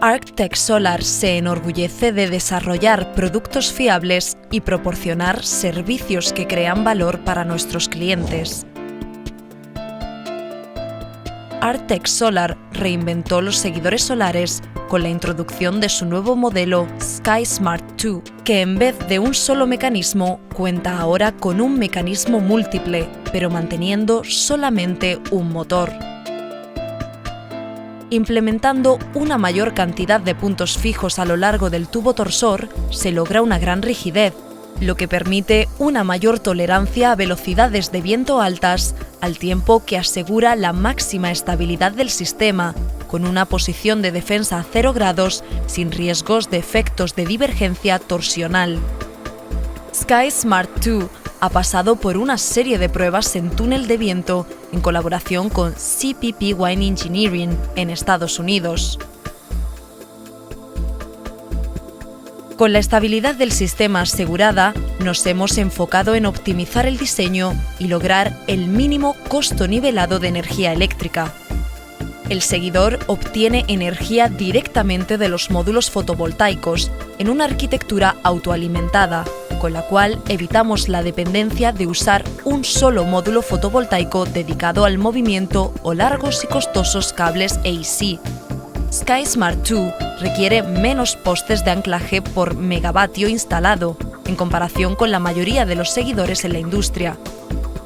Arctech Solar se enorgullece de desarrollar productos fiables y proporcionar servicios que crean valor para nuestros clientes. Arctech Solar reinventó los seguidores solares con la introducción de su nuevo modelo SkySmart 2, que en vez de un solo mecanismo, cuenta ahora con un mecanismo múltiple, pero manteniendo solamente un motor. Implementando una mayor cantidad de puntos fijos a lo largo del tubo torsor, se logra una gran rigidez, lo que permite una mayor tolerancia a velocidades de viento altas, al tiempo que asegura la máxima estabilidad del sistema, con una posición de defensa a 0 grados, sin riesgos de efectos de divergencia torsional. SkySmart 2 ha pasado por una serie de pruebas en túnel de viento en colaboración con CPP Wine Engineering en Estados Unidos. Con la estabilidad del sistema asegurada, nos hemos enfocado en optimizar el diseño y lograr el mínimo costo nivelado de energía eléctrica. El seguidor obtiene energía directamente de los módulos fotovoltaicos en una arquitectura autoalimentada, con la cual evitamos la dependencia de usar un solo módulo fotovoltaico dedicado al movimiento o largos y costosos cables AC. SkySmart 2 requiere menos postes de anclaje por megavatio instalado, en comparación con la mayoría de los seguidores en la industria.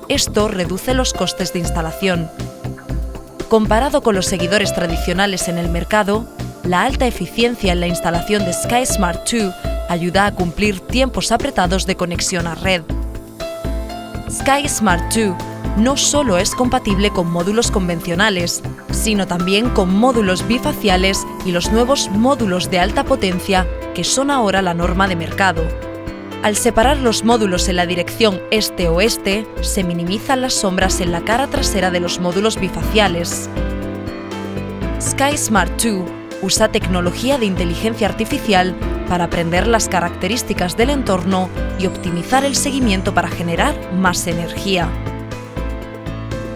Esto reduce los costes de instalación. Comparado con los seguidores tradicionales en el mercado, la alta eficiencia en la instalación de SkySmart 2 ayuda a cumplir tiempos apretados de conexión a red. SkySmart 2 no solo es compatible con módulos convencionales, sino también con módulos bifaciales y los nuevos módulos de alta potencia que son ahora la norma de mercado. Al separar los módulos en la dirección este-oeste, se minimizan las sombras en la cara trasera de los módulos bifaciales. SkySmart 2 usa tecnología de inteligencia artificial para aprender las características del entorno y optimizar el seguimiento para generar más energía.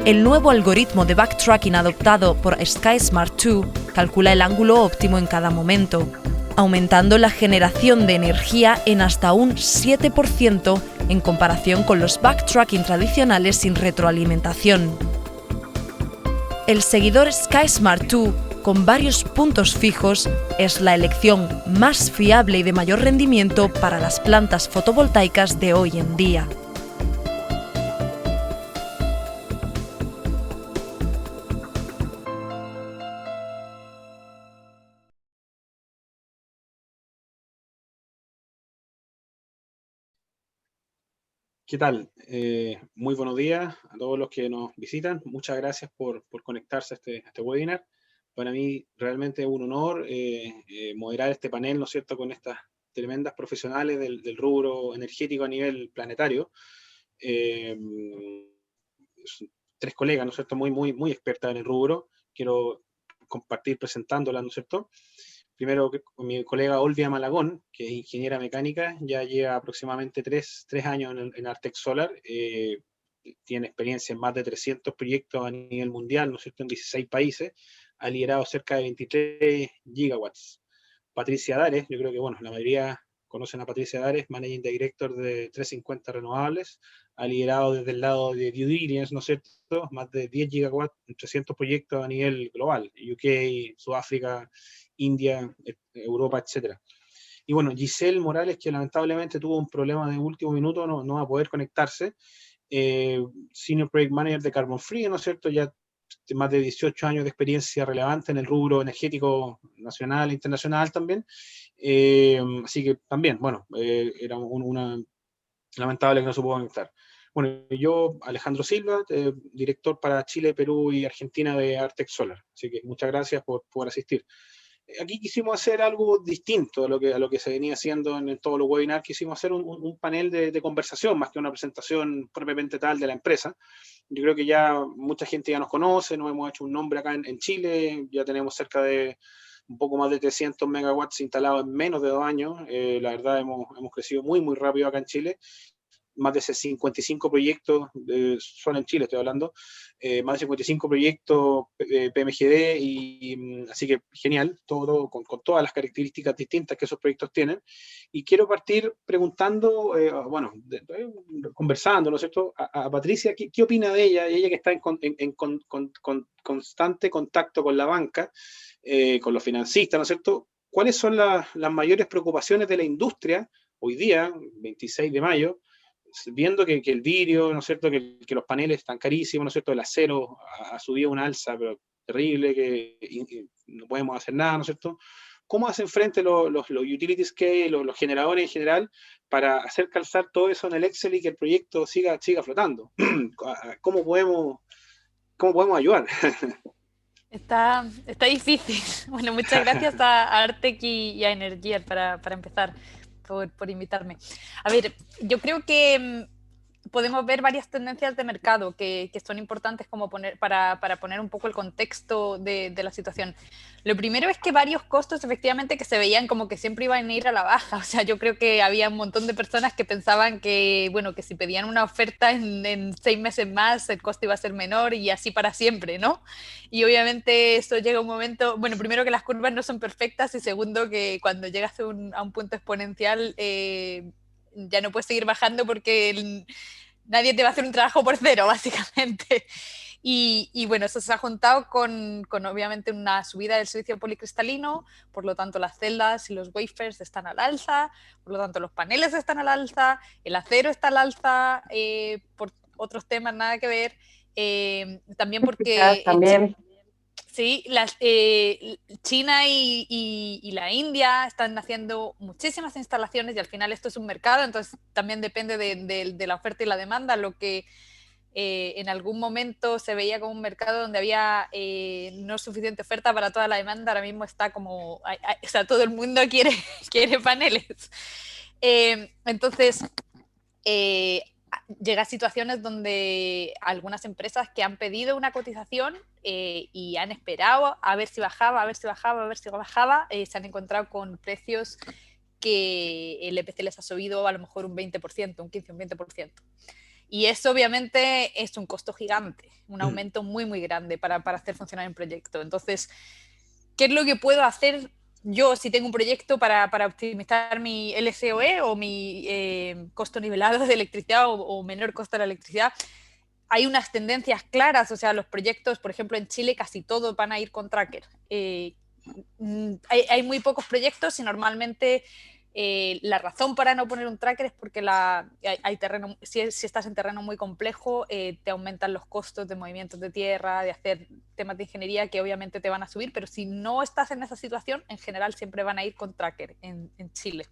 El nuevo algoritmo de backtracking adoptado por SkySmart 2 calcula el ángulo óptimo en cada momento, aumentando la generación de energía en hasta un 7% en comparación con los backtracking tradicionales sin retroalimentación. El seguidor SkySmart 2 con varios puntos fijos es la elección más fiable y de mayor rendimiento para las plantas fotovoltaicas de hoy en día. ¿Qué tal? Muy buenos días a todos los que nos visitan. Muchas gracias por conectarse a este webinar. Para mí realmente es un honor moderar este panel, ¿no es cierto?, con estas tremendas profesionales del rubro energético a nivel planetario. Tres colegas, ¿no es cierto?, muy expertas en el rubro. Quiero compartir presentándolas, ¿no es cierto? Primero, mi colega Olvia Malagón, que es ingeniera mecánica, ya lleva aproximadamente tres años en Arctech Solar, tiene experiencia en más de 300 proyectos a nivel mundial, ¿no es cierto?, en 16 países, ha liderado cerca de 23 gigawatts. Patricia Dares, yo creo que, bueno, la mayoría conocen a Patricia Dares, Managing Director de 350 Renovables, ha liderado desde el lado de due diligence, ¿no es cierto?, más de 10 gigawatts en 300 proyectos a nivel global, UK, Sudáfrica, India, Europa, etc. Y bueno, Giselle Morales, que lamentablemente tuvo un problema de último minuto, no va a poder conectarse, Senior Project Manager de Carbon Free, ¿no es cierto?, ya más de 18 años de experiencia relevante en el rubro energético nacional e internacional también, así que también, bueno, era una lamentable que no se pudo conectar. Bueno, yo, Alejandro Silva, director para Chile, Perú y Argentina de Arctech Solar, así que muchas gracias por asistir. Aquí quisimos hacer algo distinto a lo que se venía haciendo en todos los webinars. Quisimos hacer un panel de conversación, más que una presentación propiamente tal de la empresa. Yo creo que ya mucha gente ya nos conoce, nos hemos hecho un nombre acá en Chile, ya tenemos cerca de un poco más de 300 megawatts instalados en menos de 2 años. La verdad hemos crecido muy rápido acá en Chile. más de 55 proyectos, solo en Chile estoy hablando, más de 55 proyectos PMGD, así que genial, todo con todas las características distintas que esos proyectos tienen. Y quiero partir preguntando, conversando, ¿no es cierto?, a Patricia, ¿qué opina de ella que está en constante contacto con la banca, con los financistas, ¿no es cierto? ¿Cuáles son las mayores preocupaciones de la industria hoy día, 26 de mayo, viendo que el vidrio, ¿no es cierto?, que los paneles están carísimos, ¿no es cierto?, el acero ha subido una alza pero terrible, que no podemos hacer nada, ¿no es cierto? ¿Cómo hacen frente los utility scale, los generadores en general, para hacer calzar todo eso en el Excel y que el proyecto siga flotando? ¿Cómo podemos ayudar? Está difícil. Bueno, muchas gracias a Artec y a Energier para empezar, por invitarme. A ver, yo creo que podemos ver varias tendencias de mercado que son importantes como para poner un poco el contexto de la situación. Lo primero es que varios costos efectivamente que se veían como que siempre iban a ir a la baja. O sea, yo creo que había un montón de personas que pensaban que, bueno, que si pedían una oferta en 6 meses más el costo iba a ser menor y así para siempre, ¿no? Y obviamente eso llega a un momento, bueno, primero que las curvas no son perfectas y segundo que cuando llegas a un punto exponencial ya no puedes seguir bajando porque nadie te va a hacer un trabajo por cero, básicamente. Y bueno, eso se ha juntado con obviamente una subida del servicio policristalino, por lo tanto las celdas y los wafers están al alza, por lo tanto los paneles están al alza, el acero está al alza, por otros temas nada que ver, también porque... También. Sí, China y la India están haciendo muchísimas instalaciones y al final esto es un mercado, entonces también depende de la oferta y la demanda. Lo que en algún momento se veía como un mercado donde había no suficiente oferta para toda la demanda, ahora mismo está como, o sea, todo el mundo quiere paneles. Entonces, llega a situaciones donde algunas empresas que han pedido una cotización y han esperado a ver si bajaba, se han encontrado con precios que el EPC les ha subido a lo mejor un 20%, un 15, un 20%. Y eso obviamente es un costo gigante, un aumento muy, muy grande para hacer funcionar un proyecto. Entonces, ¿qué es lo que puedo hacer yo si tengo un proyecto para optimizar mi LCOE o mi costo nivelado de electricidad o menor costo de la electricidad? Hay unas tendencias claras, o sea, los proyectos, por ejemplo, en Chile casi todos van a ir con tracker. Hay muy pocos proyectos y normalmente la razón para no poner un tracker es porque hay terreno, si estás en terreno muy complejo, te aumentan los costos de movimientos de tierra, de hacer temas de ingeniería que obviamente te van a subir, pero si no estás en esa situación, en general siempre van a ir con tracker en Chile.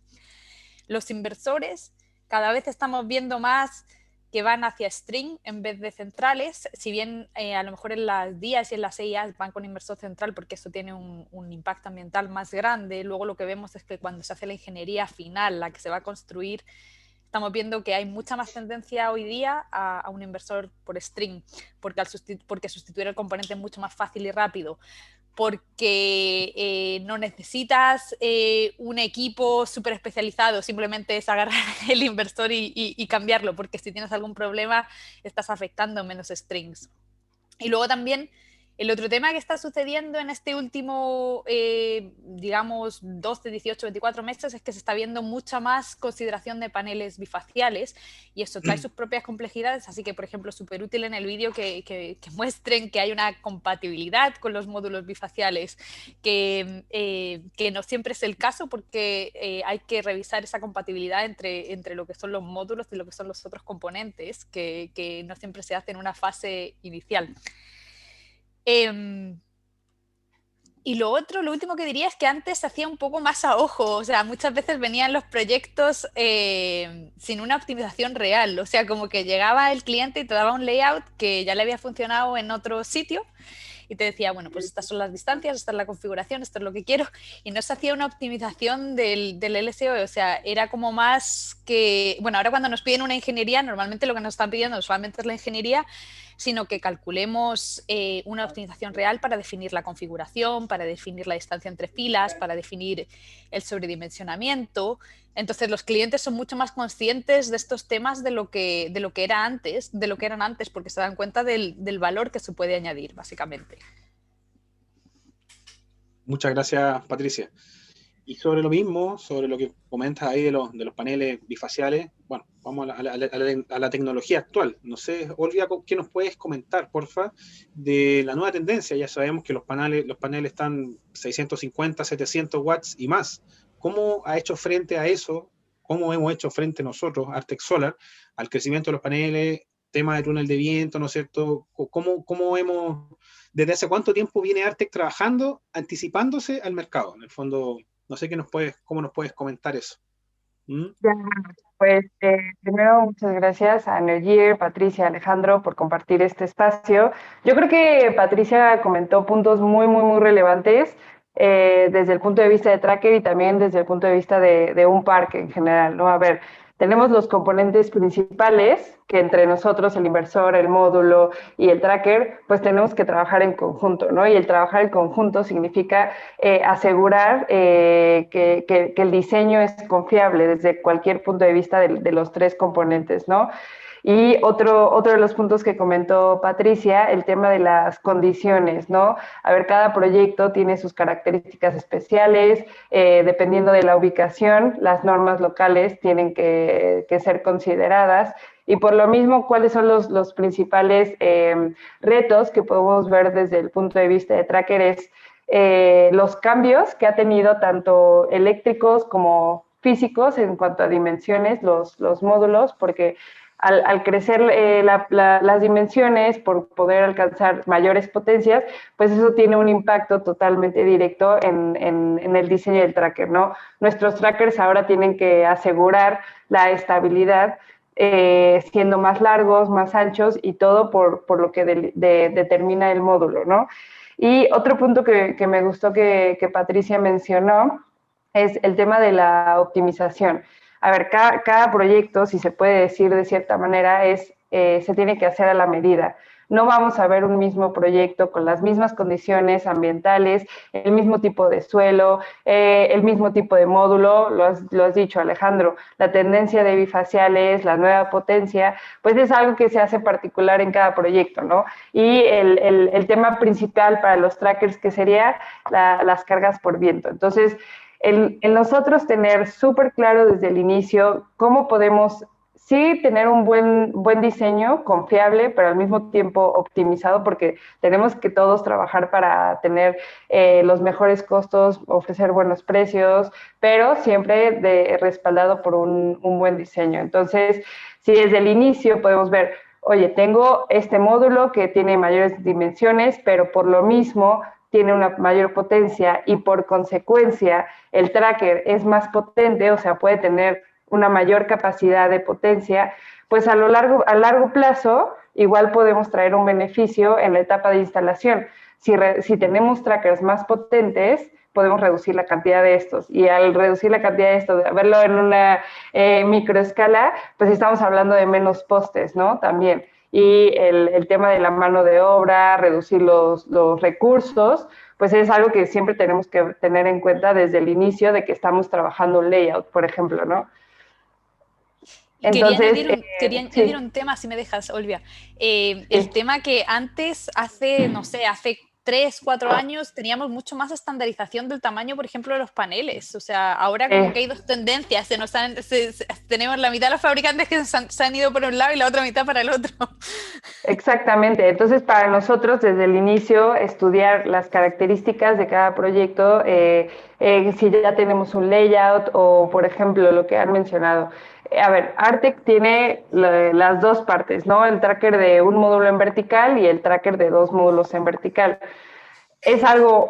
Los inversores, cada vez estamos viendo más que van hacia string en vez de centrales, si bien a lo mejor en las DIAs y en las EIAs van con inversor central porque eso tiene un impacto ambiental más grande. Luego lo que vemos es que cuando se hace la ingeniería final, la que se va a construir, estamos viendo que hay mucha más tendencia hoy día a un inversor por string, porque sustituir el componente es mucho más fácil y rápido, porque no necesitas un equipo súper especializado, simplemente es agarrar el inversor y cambiarlo, porque si tienes algún problema estás afectando menos strings. Y luego también el otro tema que está sucediendo en este último, digamos, 12, 18, 24 meses es que se está viendo mucha más consideración de paneles bifaciales y eso trae sus propias complejidades, así que, por ejemplo, súper útil en el vídeo que muestren que hay una compatibilidad con los módulos bifaciales, que no siempre es el caso porque hay que revisar esa compatibilidad entre lo que son los módulos y lo que son los otros componentes, que no siempre se hace en una fase inicial. Y lo último que diría es que antes se hacía un poco más a ojo, o sea, muchas veces venían los proyectos sin una optimización real, o sea, como que llegaba el cliente y te daba un layout que ya le había funcionado en otro sitio y te decía, bueno, pues estas son las distancias, esta es la configuración, esto es lo que quiero, y no se hacía una optimización del LCOE, o sea, era como más que, bueno, ahora cuando nos piden una ingeniería, normalmente lo que nos están pidiendo usualmente es la ingeniería, sino que calculemos una optimización real para definir la configuración, para definir la distancia entre filas, para definir el sobredimensionamiento. Entonces los clientes son mucho más conscientes de estos temas de lo que eran antes, porque se dan cuenta del valor que se puede añadir, básicamente. Muchas gracias, Patricia. Y sobre lo mismo, sobre lo que comentas ahí de los paneles bifaciales, bueno, vamos a la tecnología actual. No sé, Olvia, ¿qué nos puedes comentar, porfa, de la nueva tendencia? Ya sabemos que los paneles están 650, 700 watts y más. ¿Cómo ha hecho frente a eso? ¿Cómo hemos hecho frente nosotros, Artec Solar, al crecimiento de los paneles, tema de túnel de viento, ¿no es cierto? ¿Desde hace cuánto tiempo viene Artec trabajando, anticipándose al mercado? En el fondo, no sé cómo nos puedes comentar eso. Ya, pues primero muchas gracias a Energier, Patricia, Alejandro por compartir este espacio. Yo creo que Patricia comentó puntos muy, muy, muy relevantes desde el punto de vista de Tracker y también desde el punto de vista de un parque en general, ¿no? A ver, tenemos los componentes principales que entre nosotros, el inversor, el módulo y el tracker, pues tenemos que trabajar en conjunto, ¿no? Y el trabajar en conjunto significa asegurar que el diseño es confiable desde cualquier punto de vista de los tres componentes, ¿no? Y otro de los puntos que comentó Patricia, el tema de las condiciones, ¿no? A ver, cada proyecto tiene sus características especiales, dependiendo de la ubicación, las normas locales tienen que ser consideradas. Y por lo mismo, ¿cuáles son los principales retos que podemos ver desde el punto de vista de Tracker? Es los cambios que ha tenido tanto eléctricos como físicos en cuanto a dimensiones, los módulos, porque al crecer las dimensiones por poder alcanzar mayores potencias, pues eso tiene un impacto totalmente directo en el diseño del tracker, ¿no? Nuestros trackers ahora tienen que asegurar la estabilidad siendo más largos, más anchos y todo por lo que determina el módulo, ¿no? Y otro punto que me gustó que Patricia mencionó es el tema de la optimización. A ver, cada proyecto, si se puede decir de cierta manera, se tiene que hacer a la medida. No vamos a ver un mismo proyecto con las mismas condiciones ambientales, el mismo tipo de suelo, el mismo tipo de módulo, lo has dicho, Alejandro, la tendencia de bifaciales, la nueva potencia, pues es algo que se hace particular en cada proyecto, ¿no? Y el tema principal para los trackers que sería las cargas por viento. Entonces, en nosotros tener súper claro desde el inicio cómo podemos sí tener un buen diseño, confiable, pero al mismo tiempo optimizado, porque tenemos que todos trabajar para tener los mejores costos, ofrecer buenos precios, pero siempre respaldado por un buen diseño. Entonces, si desde el inicio podemos ver, oye, tengo este módulo que tiene mayores dimensiones, pero por lo mismo tiene una mayor potencia y por consecuencia el tracker es más potente, o sea, puede tener una mayor capacidad de potencia, pues a largo plazo igual podemos traer un beneficio en la etapa de instalación. Si tenemos trackers más potentes, podemos reducir la cantidad de estos. Y al reducir la cantidad de estos, verlo en una microescala, pues estamos hablando de menos postes, ¿no? También. Y el tema de la mano de obra, reducir los recursos, pues es algo que siempre tenemos que tener en cuenta desde el inicio de que estamos trabajando un layout, por ejemplo, ¿no? Entonces, quería añadir un tema, si me dejas, Olvia. El tema que antes, hace 3, 4 años, teníamos mucho más estandarización del tamaño, por ejemplo, de los paneles. O sea, ahora como que hay dos tendencias. Tenemos la mitad de los fabricantes que se han ido por un lado y la otra mitad para el otro. Exactamente. Entonces, para nosotros, desde el inicio, estudiar las características de cada proyecto, si ya tenemos un layout o, por ejemplo, lo que han mencionado. A ver, Artec tiene las dos partes, ¿no? El tracker de un módulo en vertical y el tracker de 2 módulos en vertical. Es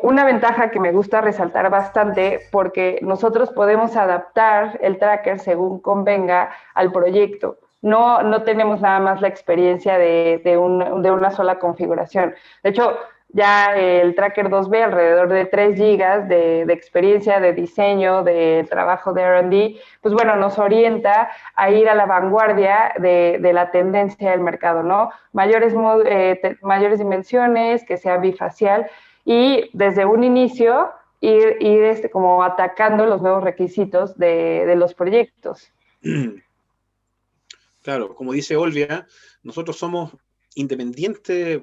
una ventaja que me gusta resaltar bastante porque nosotros podemos adaptar el tracker según convenga al proyecto. No tenemos nada más la experiencia de una sola configuración. De hecho, Ya el Tracker 2B, alrededor de 3 gigas de experiencia, de diseño, de trabajo de R&D, pues bueno, nos orienta a ir a la vanguardia de la tendencia del mercado, ¿no? Mayores dimensiones, que sea bifacial, y desde un inicio ir como atacando los nuevos requisitos de los proyectos. Claro, como dice Olvia, nosotros somos independientes,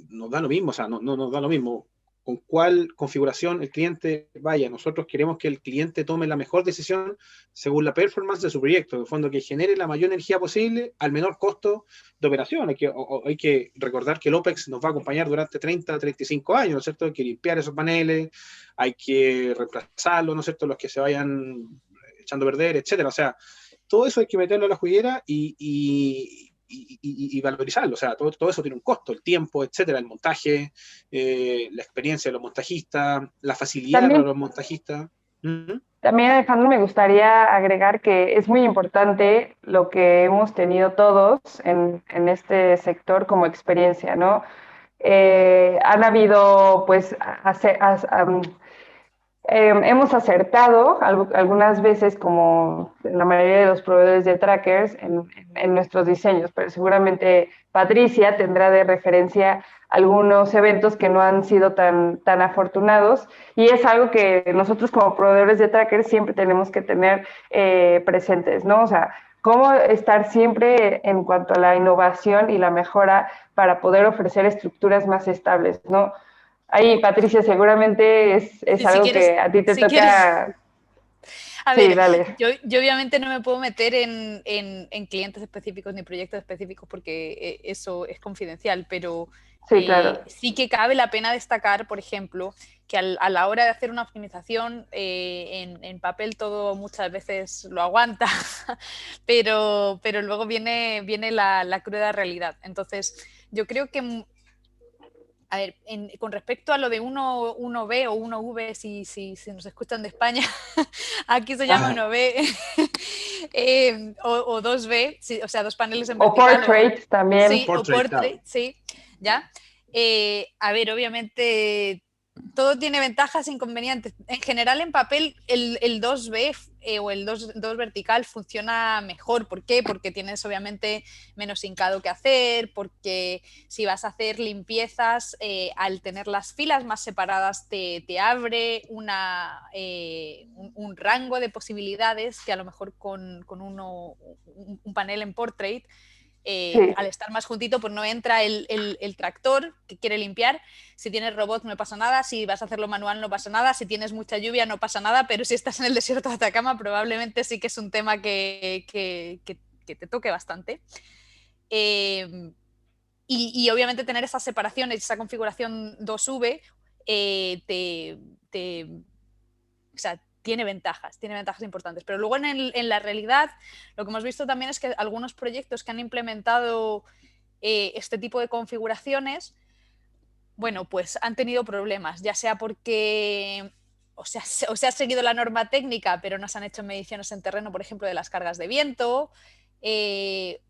nos da lo mismo, o sea, no nos da lo mismo con cuál configuración el cliente vaya. Nosotros queremos que el cliente tome la mejor decisión según la performance de su proyecto, de fondo que genere la mayor energía posible al menor costo de operación. Hay que recordar que el OPEX nos va a acompañar durante 30, 35 años, ¿no es cierto? Hay que limpiar esos paneles, hay que reemplazarlos, ¿no es cierto? Los que se vayan echando a perder, etcétera. O sea, todo eso hay que meterlo a la juguera y valorizarlo. O sea, todo eso tiene un costo, el tiempo, etcétera, el montaje, la experiencia de los montajistas, la facilidad para También, los montajistas. también, Alejandro, me gustaría agregar que es muy importante lo que hemos tenido todos en este sector como experiencia, ¿no? Han habido, pues, hemos acertado algunas veces, como en la mayoría de los proveedores de trackers, en nuestros diseños, pero seguramente Patricia tendrá de referencia algunos eventos que no han sido tan afortunados, y es algo que nosotros como proveedores de trackers siempre tenemos que tener presentes, ¿no? O sea, cómo estar siempre en cuanto a la innovación y la mejora para poder ofrecer estructuras más estables, ¿no? Ahí, Patricia, seguramente es Si algo quieres, que a ti te si quieres. toca. A Sí, ver, dale. yo obviamente no me puedo meter en clientes específicos ni proyectos específicos porque eso es confidencial, pero Sí, claro. sí que cabe la pena destacar, por ejemplo, que a la hora de hacer una optimización en papel todo muchas veces lo aguanta, pero luego viene la cruda realidad. Entonces, yo creo que a ver, con respecto a lo de 1B o 1V, si nos escuchan de España, aquí se llama 1B o 2B, sí, o sea, dos paneles en O vertical, portrait también. sí, o Portrait, claro. portrait, sí, ya. A ver, obviamente todo tiene ventajas e inconvenientes. En general, en papel, el 2B o el 2 vertical funciona mejor. ¿Por qué? Porque tienes obviamente menos hincado que hacer, porque si vas a hacer limpiezas, al tener las filas más separadas te abre un rango de posibilidades que a lo mejor con un panel en portrait, Sí, al estar más juntito, pues no entra el tractor que quiere limpiar. Si tienes robot no pasa nada, si vas a hacerlo manual no pasa nada, si tienes mucha lluvia no pasa nada, pero si estás en el desierto de Atacama probablemente sí que es un tema que te toque bastante. Y obviamente tener esas separaciones, esa configuración 2V, o sea, tiene ventajas importantes. Pero luego en la realidad lo que hemos visto también es que algunos proyectos que han implementado este tipo de configuraciones, bueno, pues han tenido problemas, ya sea porque o sea, ha seguido la norma técnica, pero no se han hecho mediciones en terreno, por ejemplo, de las cargas de viento,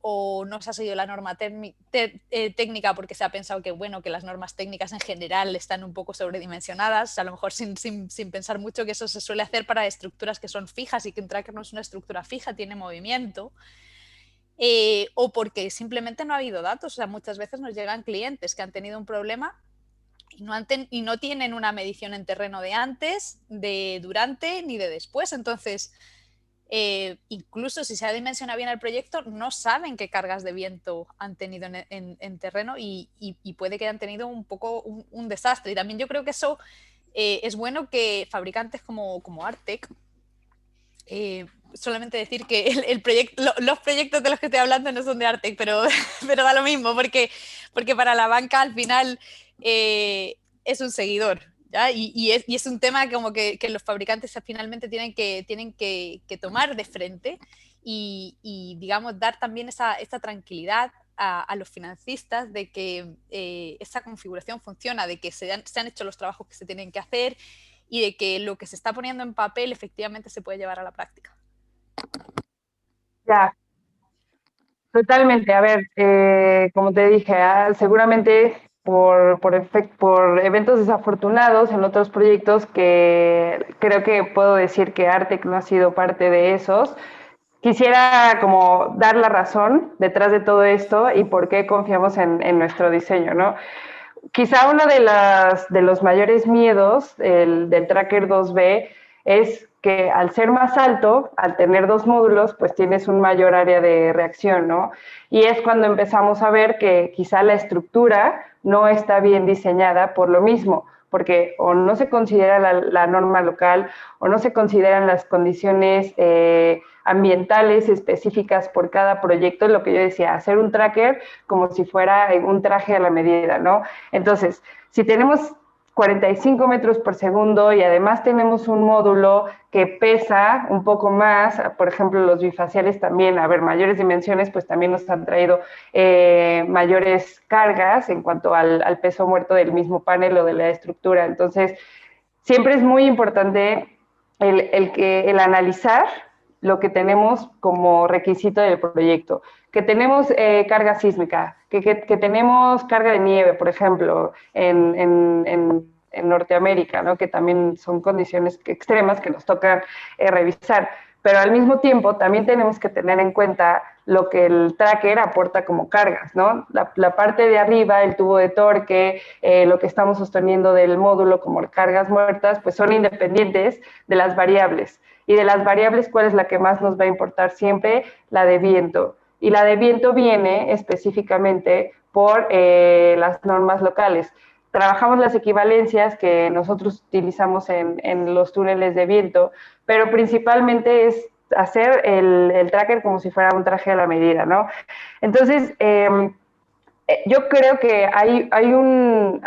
o no se ha seguido la norma técnica porque se ha pensado que, bueno, que las normas técnicas en general están un poco sobredimensionadas, a lo mejor sin pensar mucho que eso se suele hacer para estructuras que son fijas y que un tracker no es una estructura fija, tiene movimiento. O porque simplemente no ha habido datos. O sea, muchas veces nos llegan clientes que han tenido un problema y no tienen una medición en terreno de antes, de durante ni de después. Entonces, incluso si se ha dimensionado bien el proyecto, no saben qué cargas de viento han tenido en terreno y puede que hayan tenido un poco un desastre. Y también yo creo que eso es bueno que fabricantes como Artec, solamente decir que los proyectos de los que estoy hablando no son de Artec, pero da lo mismo, porque para la banca al final es un seguidor, ¿ya? Y es un tema como que los fabricantes finalmente tienen que tomar de frente y digamos, dar también esa tranquilidad a los financistas de que esa configuración funciona, de que se han hecho los trabajos que se tienen que hacer y de que lo que se está poniendo en papel efectivamente se puede llevar a la práctica. ya, totalmente. A ver, como te dije, seguramente por eventos desafortunados en otros proyectos que creo que puedo decir que Artec no ha sido parte de esos. Quisiera como dar la razón detrás de todo esto y por qué confiamos en nuestro diseño, ¿no? Quizá uno de los mayores miedos del Tracker 2B es que al ser más alto, al tener dos módulos, pues tienes un mayor área de reacción, ¿no? Y es cuando empezamos a ver que quizá la estructura no está bien diseñada por lo mismo, porque o no se considera la norma local o no se consideran las condiciones ambientales específicas por cada proyecto, lo que yo decía, hacer un tracker como si fuera un traje a la medida, ¿no? Entonces, si tenemos 45 metros por segundo y además tenemos un módulo que pesa un poco más, por ejemplo, los bifaciales también, a ver, mayores dimensiones, pues también nos han traído mayores cargas en cuanto al peso muerto del mismo panel o de la estructura. Entonces, siempre es muy importante el analizar lo que tenemos como requisito del proyecto. Que tenemos carga sísmica, que tenemos carga de nieve, por ejemplo, en Norteamérica, ¿no? Que también son condiciones extremas que nos toca revisar. Pero al mismo tiempo también tenemos que tener en cuenta lo que el tracker aporta como cargas, ¿no? La parte de arriba, el tubo de torque, lo que estamos sosteniendo del módulo como cargas muertas, pues son independientes de las variables. Y de las variables, ¿cuál es la que más nos va a importar siempre? La de viento. Y la de viento viene específicamente por las normas locales. Trabajamos las equivalencias que nosotros utilizamos en los túneles de viento, pero principalmente es hacer el tracker como si fuera un traje a la medida, ¿no? Entonces, yo creo que hay un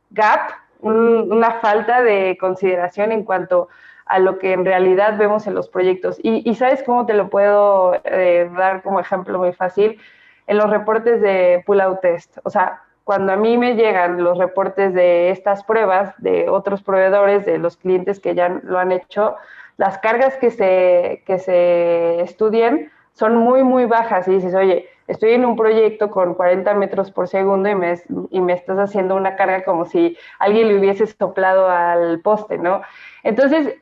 gap, una falta de consideración en cuanto a lo que en realidad vemos en los proyectos. Y ¿sabes cómo te lo puedo dar como ejemplo muy fácil? En los reportes de pull-out test. O sea, cuando a mí me llegan los reportes de estas pruebas de otros proveedores, de los clientes que ya lo han hecho, las cargas que se estudian son muy, muy bajas. Y dices, oye, estoy en un proyecto con 40 metros por segundo y me estás haciendo una carga como si alguien le hubiese soplado al poste, ¿no? Entonces,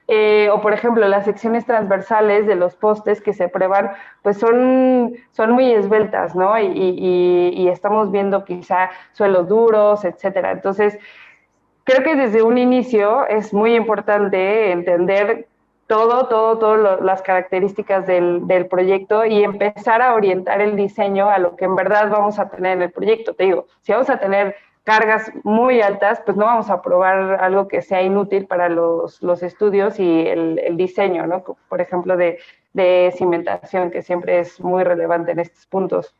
o por ejemplo, las secciones transversales de los postes que se prueban, pues son muy esbeltas, ¿no? Y estamos viendo quizá suelos duros, etcétera. Entonces, creo que desde un inicio es muy importante entender todas las características del proyecto y empezar a orientar el diseño a lo que en verdad vamos a tener en el proyecto. Te digo, si vamos a tener cargas muy altas, pues no vamos a probar algo que sea inútil para los estudios y el diseño, ¿no? Por ejemplo, de cimentación, que siempre es muy relevante en estos puntos.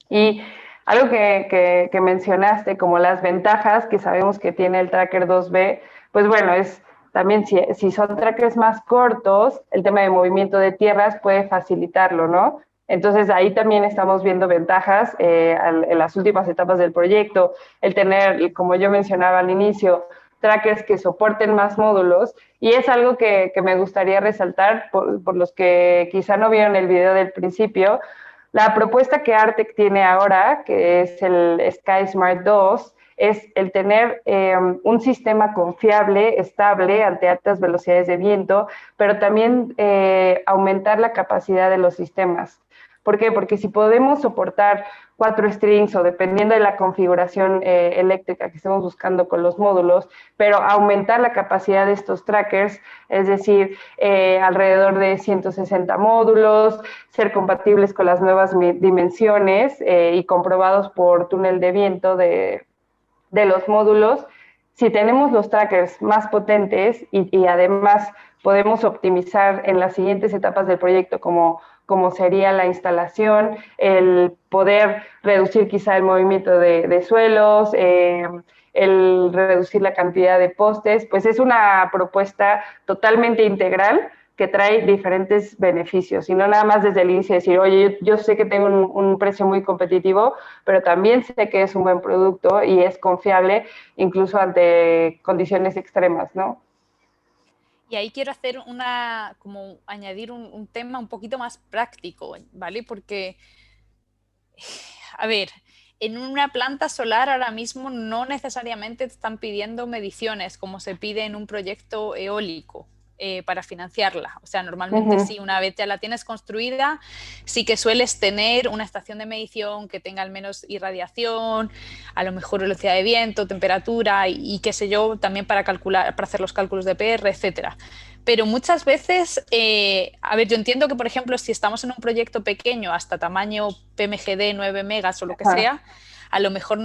Y algo que mencionaste, como las ventajas que sabemos que tiene el Tracker 2B, pues bueno, es también si son trackers más cortos, el tema de movimiento de tierras puede facilitarlo, ¿no? Entonces ahí también estamos viendo ventajas en las últimas etapas del proyecto, el tener, como yo mencionaba al inicio, trackers que soporten más módulos, y es algo que me gustaría resaltar por los que quizá no vieron el video del principio. La propuesta que Artec tiene ahora, que es el Sky Smart 2, es el tener un sistema confiable, estable ante altas velocidades de viento, pero también aumentar la capacidad de los sistemas. ¿Por qué? Porque si podemos soportar 4 strings o dependiendo de la configuración eléctrica que estemos buscando con los módulos, pero aumentar la capacidad de estos trackers, es decir, alrededor de 160 módulos, ser compatibles con las nuevas dimensiones y comprobados por túnel de viento de los módulos. Si tenemos los trackers más potentes y además podemos optimizar en las siguientes etapas del proyecto como sería la instalación, el poder reducir quizá el movimiento de suelos, el reducir la cantidad de postes, pues es una propuesta totalmente integral que trae diferentes beneficios, y no nada más desde el inicio decir, oye, yo sé que tengo un precio muy competitivo, pero también sé que es un buen producto y es confiable incluso ante condiciones extremas, ¿no? Y ahí quiero hacer como añadir un tema un poquito más práctico, ¿vale? Porque, a ver, En una planta solar ahora mismo no necesariamente te están pidiendo mediciones como se pide en un proyecto eólico para financiarla. O sea, normalmente sí, una vez ya la tienes construida, sí que sueles tener una estación de medición que tenga al menos irradiación, a lo mejor velocidad de viento, temperatura y qué sé yo, también para calcular, para hacer los cálculos de PR, etcétera. Pero muchas veces, a ver, yo entiendo que, por ejemplo, si estamos en un proyecto pequeño hasta tamaño PMGD 9 megas o lo que sea, a lo mejor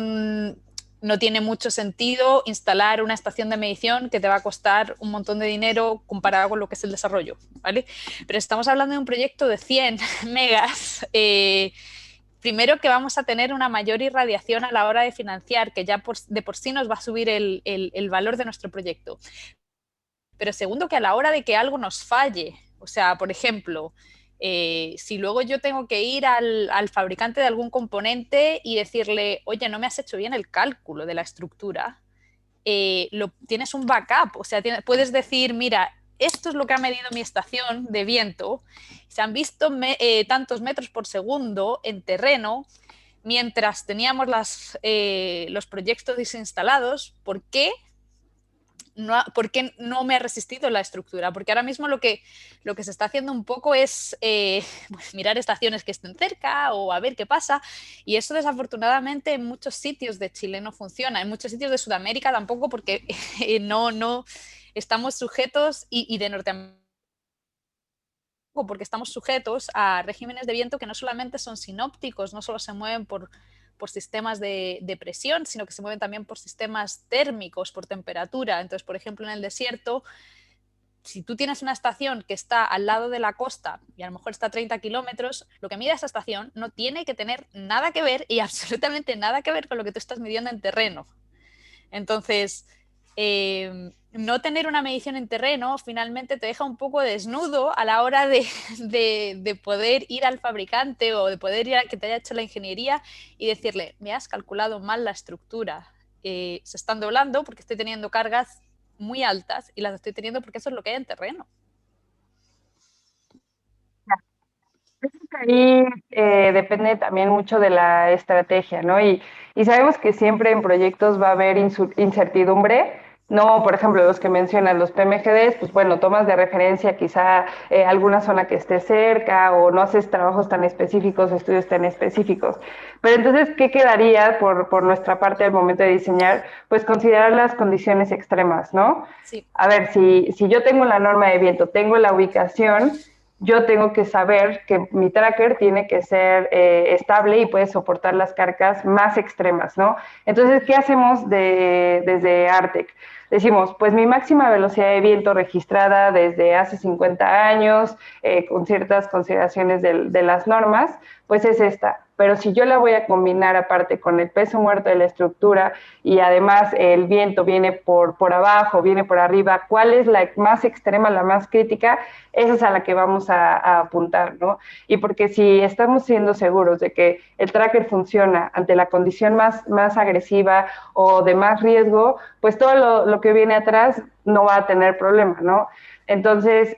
no tiene mucho sentido instalar una estación de medición que te va a costar un montón de dinero comparado con lo que es el desarrollo, ¿vale? Pero estamos hablando de un proyecto de 100 megas, primero que vamos a tener una mayor irradiación a la hora de financiar, que ya de por sí nos va a subir el valor de nuestro proyecto. Pero segundo, que a la hora de que algo nos falle, o sea, por ejemplo, si luego yo tengo que ir al fabricante de algún componente y decirle, oye, no me has hecho bien el cálculo de la estructura, tienes un backup, o sea, puedes decir, mira, esto es lo que ha medido mi estación de viento, se han visto tantos metros por segundo en terreno, mientras teníamos los proyectos desinstalados, ¿por qué no me ha resistido la estructura? Porque ahora mismo lo que se está haciendo un poco es pues mirar estaciones que estén cerca o a ver qué pasa, y eso desafortunadamente en muchos sitios de Chile no funciona, en muchos sitios de Sudamérica tampoco, porque no estamos sujetos, y de Norteamérica, porque estamos sujetos a regímenes de viento que no solamente son sinópticos, no solo se mueven por sistemas de presión, sino que se mueven también por sistemas térmicos, por temperatura. Entonces, por ejemplo, en el desierto, si tú tienes una estación que está al lado de la costa y a lo mejor está a 30 kilómetros, lo que mide esa estación no tiene que tener nada que ver, y absolutamente nada que ver, con lo que tú estás midiendo en terreno. Entonces, no tener una medición en terreno finalmente te deja un poco desnudo a la hora de poder ir al fabricante o de poder ir a que te haya hecho la ingeniería y decirle, me has calculado mal la estructura, se están doblando porque estoy teniendo cargas muy altas y las estoy teniendo porque eso es lo que hay en terreno. Ahí depende también mucho de la estrategia, ¿no? Y sabemos que siempre en proyectos va a haber incertidumbre. No, por ejemplo, los que mencionan los PMGDs, pues bueno, tomas de referencia quizá alguna zona que esté cerca, o no haces trabajos tan específicos, estudios tan específicos. Pero entonces, ¿qué quedaría por nuestra parte al momento de diseñar? Pues considerar las condiciones extremas, ¿no? Sí. A ver, si yo tengo la norma de viento, tengo la ubicación, yo tengo que saber que mi tracker tiene que ser estable y puede soportar las cargas más extremas, ¿no? Entonces, ¿qué hacemos desde Artec? Decimos, pues mi máxima velocidad de viento registrada desde hace 50 años, con ciertas consideraciones de las normas, pues es esta. Pero si yo la voy a combinar aparte con el peso muerto de la estructura, y además el viento viene por abajo, viene por arriba, ¿cuál es la más extrema, la más crítica? Esa es a la que vamos a apuntar, ¿no? Y porque si estamos siendo seguros de que el tracker funciona ante la condición más agresiva o de más riesgo, pues todo lo que viene atrás no va a tener problema, ¿no? Entonces,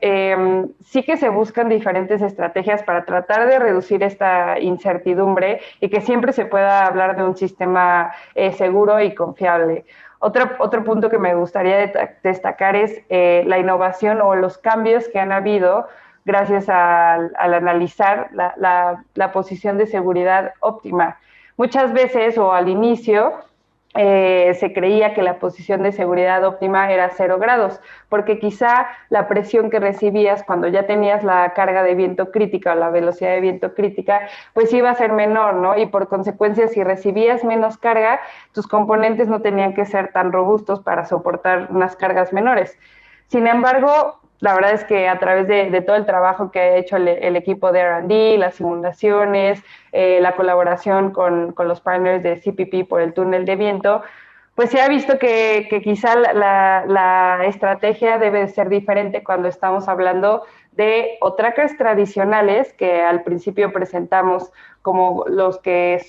sí que se buscan diferentes estrategias para tratar de reducir esta incertidumbre y que siempre se pueda hablar de un sistema seguro y confiable. Otro punto que me gustaría destacar es la innovación o los cambios que han habido gracias al analizar la posición de seguridad óptima. Muchas veces, o al inicio, se creía que la posición de seguridad óptima era 0 grados, porque quizá la presión que recibías cuando ya tenías la carga de viento crítica o la velocidad de viento crítica, pues iba a ser menor, ¿no? Y por consecuencia, si recibías menos carga, tus componentes no tenían que ser tan robustos para soportar unas cargas menores. Sin embargo, la verdad es que a través de todo el trabajo que ha hecho el equipo de R&D, las simulaciones, la colaboración con los partners de CPP por el túnel de viento, pues se ha visto que quizá la estrategia debe ser diferente cuando estamos hablando de o trackers tradicionales que al principio presentamos como los que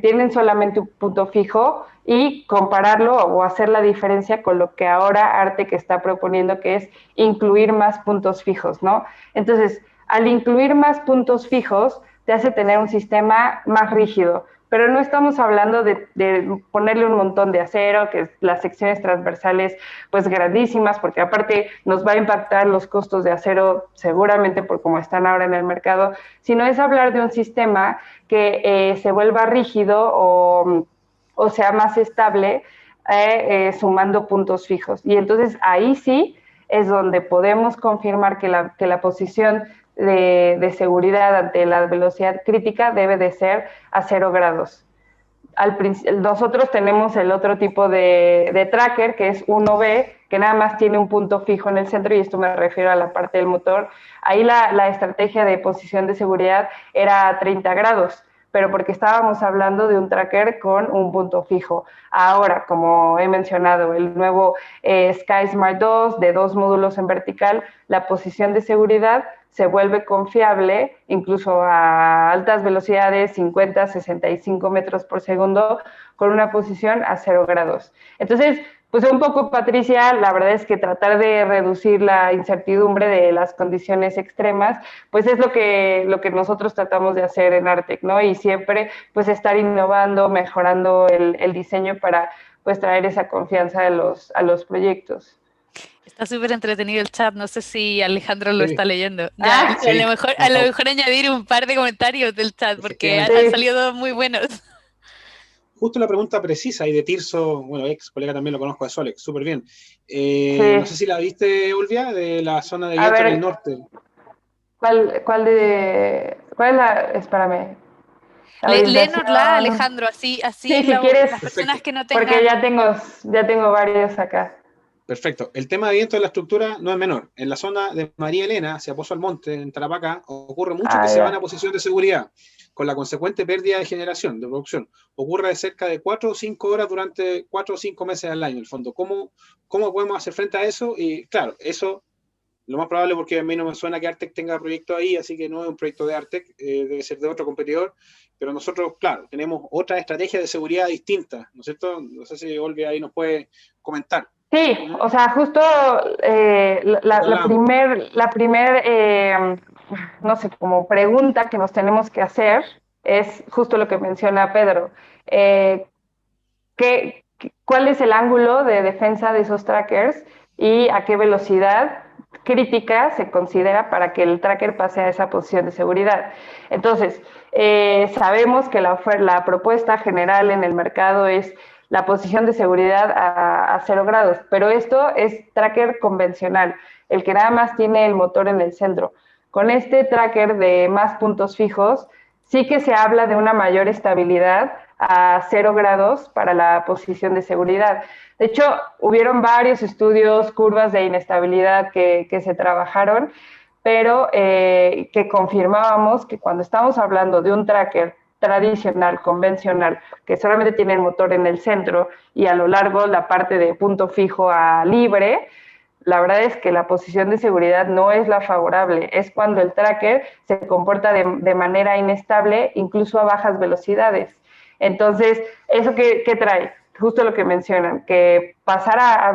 tienen solamente un punto fijo, y compararlo o hacer la diferencia con lo que ahora Artec está proponiendo, que es incluir más puntos fijos, ¿no? Entonces, al incluir más puntos fijos, te hace tener un sistema más rígido, pero no estamos hablando de ponerle un montón de acero, que las secciones transversales pues grandísimas, porque aparte nos va a impactar los costos de acero seguramente por cómo están ahora en el mercado, sino es hablar de un sistema que se vuelva rígido o sea más estable, sumando puntos fijos. Y entonces ahí sí es donde podemos confirmar que la posición de seguridad ante la velocidad crítica debe de ser a 0 grados. Nosotros tenemos el otro tipo de tracker, que es 1B, que nada más tiene un punto fijo en el centro, y esto me refiero a la parte del motor. Ahí la estrategia de posición de seguridad era a 30 grados, pero porque estábamos hablando de un tracker con un punto fijo. Ahora, como he mencionado, el nuevo SkySmart 2 de 2 módulos en vertical, la posición de seguridad se vuelve confiable incluso a altas velocidades, 50, 65 metros por segundo, con una posición a 0 grados. Entonces, pues un poco, Patricia, la verdad es que tratar de reducir la incertidumbre de las condiciones extremas, pues es lo que nosotros tratamos de hacer en Artec, ¿no? Y siempre, pues, estar innovando, mejorando el diseño para, pues, traer esa confianza a los proyectos. Está súper entretenido el chat, no sé si Alejandro lo Sí. está leyendo. Ah, a lo mejor añadir un par de comentarios del chat, porque han salido todos muy buenos. Justo la pregunta precisa y de Tirso, bueno, ex colega también lo conozco de Solex, súper bien. Sí. No sé si la viste, Olvia, de la zona de viento en el norte. ¿Cuál es la? Espérame. Léenosla, Alejandro, así sí, si quieres, las personas que no tengan... Porque ya tengo varios acá. Perfecto. El tema de viento de la estructura no es menor. En la zona de María Elena, hacia Pozo Almonte, en Tarapacá, ocurre mucho que se van a posición de seguridad, con la consecuente pérdida de generación, de producción. Ocurre de cerca de 4 o 5 horas durante 4 o 5 meses al año, en el fondo. ¿Cómo podemos hacer frente a eso? Y claro, eso, lo más probable, porque a mí no me suena que Artec tenga proyecto ahí, así que no es un proyecto de Artec, debe ser de otro competidor, pero nosotros, claro, tenemos otra estrategia de seguridad distinta, ¿no es cierto? No sé si Olvia ahí nos puede comentar. Sí, o sea, justo la primer no sé, como pregunta que nos tenemos que hacer es justo lo que menciona Pedro. ¿Cuál es el ángulo de defensa de esos trackers y a qué velocidad crítica se considera para que el tracker pase a esa posición de seguridad? Entonces, sabemos que la propuesta general en el mercado es la posición de seguridad a 0 grados, pero esto es tracker convencional, el que nada más tiene el motor en el centro. Con este tracker de más puntos fijos, sí que se habla de una mayor estabilidad a 0 grados para la posición de seguridad. De hecho, hubieron varios estudios, curvas de inestabilidad que se trabajaron, pero que confirmábamos que cuando estamos hablando de un tracker tradicional, convencional, que solamente tiene el motor en el centro y a lo largo la parte de punto fijo a libre, la verdad es que la posición de seguridad no es la favorable, es cuando el tracker se comporta de manera inestable, incluso a bajas velocidades. Entonces, ¿eso qué trae? Justo lo que mencionan, que pasar a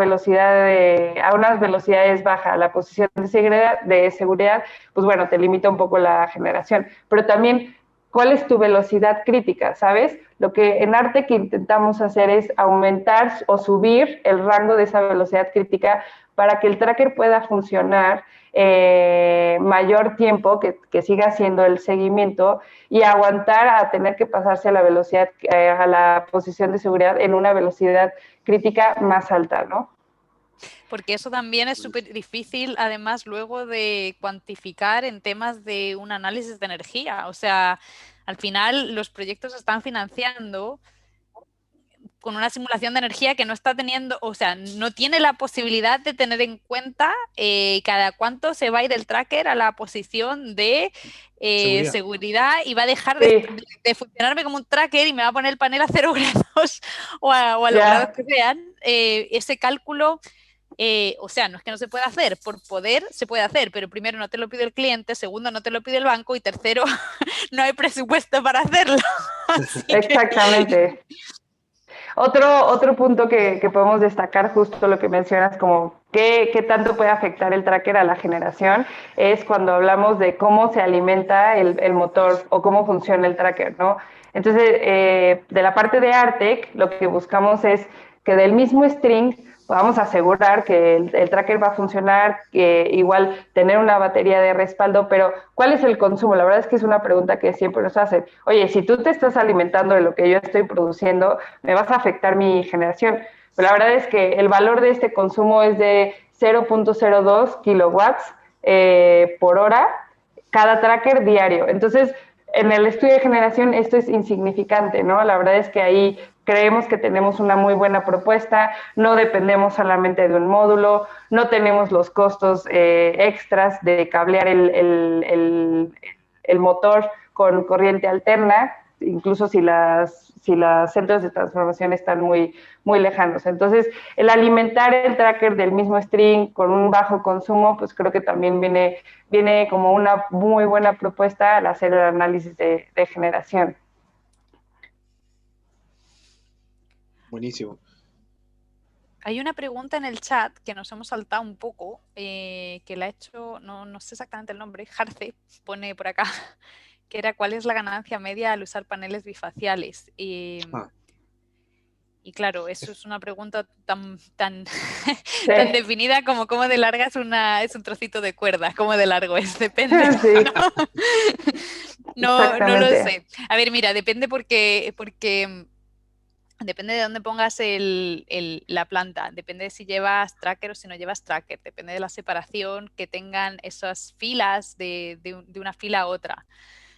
unas velocidades bajas, la posición de seguridad, pues bueno, te limita un poco la generación. Pero también, ¿cuál es tu velocidad crítica? ¿Sabes? Lo que en Artec intentamos hacer es aumentar o subir el rango de esa velocidad crítica para que el tracker pueda funcionar mayor tiempo, que siga haciendo el seguimiento y aguantar a tener que pasarse a la velocidad, a la posición de seguridad en una velocidad crítica más alta, ¿no? Porque eso también es súper difícil, además, luego de cuantificar en temas de un análisis de energía. O sea, al final los proyectos se están financiando con una simulación de energía que no está teniendo, o sea, no tiene la posibilidad de tener en cuenta cada cuánto se va a ir el tracker a la posición de seguridad y va a dejar de funcionarme como un tracker y me va a poner el panel a 0 grados o a los grados que sean. Ese cálculo, o sea, no es que no se pueda hacer, por poder se puede hacer, pero primero no te lo pide el cliente, segundo no te lo pide el banco y tercero no hay presupuesto para hacerlo. Exactamente. Otro punto que podemos destacar, justo lo que mencionas como ¿Qué tanto puede afectar el tracker a la generación? Es cuando hablamos de cómo se alimenta el motor o cómo funciona el tracker, ¿no? Entonces, de la parte de Artec, lo que buscamos es que del mismo string podamos asegurar que el tracker va a funcionar, que igual tener una batería de respaldo, pero ¿cuál es el consumo? La verdad es que es una pregunta que siempre nos hacen. Oye, si tú te estás alimentando de lo que yo estoy produciendo, me vas a afectar mi generación. Pero la verdad es que el valor de este consumo es de 0.02 kilowatts por hora cada tracker diario. Entonces, en el estudio de generación esto es insignificante, ¿no? La verdad es que ahí creemos que tenemos una muy buena propuesta, no dependemos solamente de un módulo, no tenemos los costos extras de cablear el motor con corriente alterna, incluso si las centros de transformación están muy lejanos. Entonces, el alimentar el tracker del mismo string con un bajo consumo, pues creo que también viene como una muy buena propuesta al hacer el análisis de generación. Buenísimo. Hay una pregunta en el chat que nos hemos saltado un poco, que la ha hecho, no sé exactamente el nombre, Jarce, pone por acá, que era ¿cuál es la ganancia media al usar paneles bifaciales? Y claro, eso es una pregunta tan Sí. tan definida como cómo de larga es un trocito de cuerda, cómo de largo es, depende. Sí. No lo sé. A ver, mira, depende porque depende de dónde pongas la planta, depende de si llevas tracker o si no llevas tracker, depende de la separación que tengan esas filas de una fila a otra.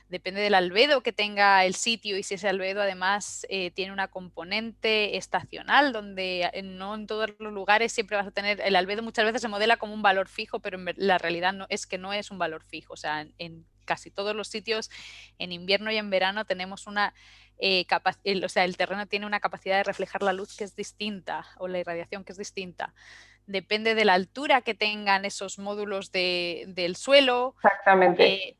Depende del albedo que tenga el sitio y si ese albedo además tiene una componente estacional, donde no en todos los lugares siempre vas a tener, el albedo muchas veces se modela como un valor fijo, pero la realidad no es un valor fijo. O sea, en casi todos los sitios, en invierno y en verano, tenemos una o sea, el terreno tiene una capacidad de reflejar la luz que es distinta o la irradiación que es distinta. Depende de la altura que tengan esos módulos del suelo. Exactamente.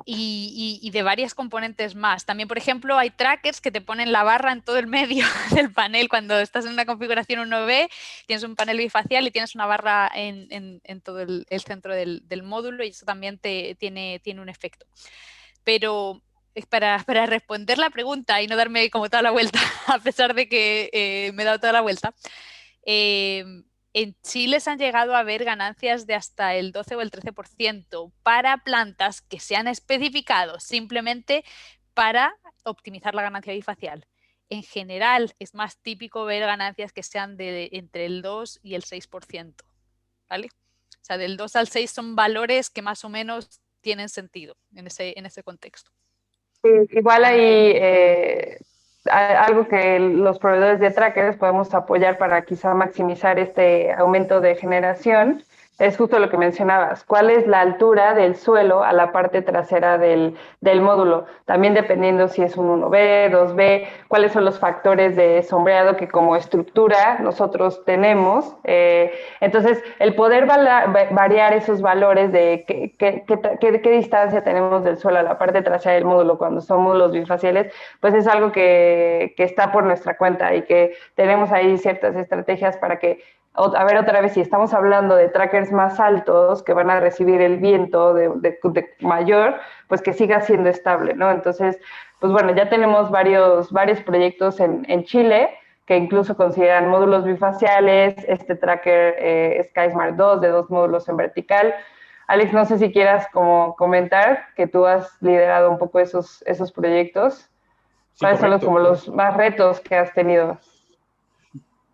Y de varias componentes más. También, por ejemplo, hay trackers que te ponen la barra en todo el medio del panel. Cuando estás en una configuración 1B, tienes un panel bifacial y tienes una barra en todo el centro del módulo, y eso también tiene un efecto. Pero para responder la pregunta y no darme como toda la vuelta, a pesar de que me he dado toda la vuelta, en Chile se han llegado a ver ganancias de hasta el 12 o el 13% para plantas que se han especificado simplemente para optimizar la ganancia bifacial. En general es más típico ver ganancias que sean de entre el 2 y el 6%, ¿vale? O sea, del 2 al 6 son valores que más o menos tienen sentido en ese contexto. Sí, igual hay algo que los proveedores de trackers podemos apoyar para quizá maximizar este aumento de generación. Es justo lo que mencionabas. ¿Cuál es la altura del suelo a la parte trasera del módulo? También dependiendo si es un 1B, 2B, cuáles son los factores de sombreado que como estructura nosotros tenemos. Entonces, el poder variar esos valores de qué distancia tenemos del suelo a la parte trasera del módulo cuando son módulos bifaciales, pues es algo que está por nuestra cuenta y que tenemos ahí ciertas estrategias para que, a ver, otra vez, si estamos hablando de trackers más altos que van a recibir el viento de mayor, pues que siga siendo estable, ¿no? Entonces, pues bueno, ya tenemos varios proyectos en Chile que incluso consideran módulos bifaciales, este tracker SkySmart 2 de 2 módulos en vertical. Alex, no sé si quieras como comentar que tú has liderado un poco esos proyectos. Sí, ¿Cuáles son correcto. los más retos que has tenido?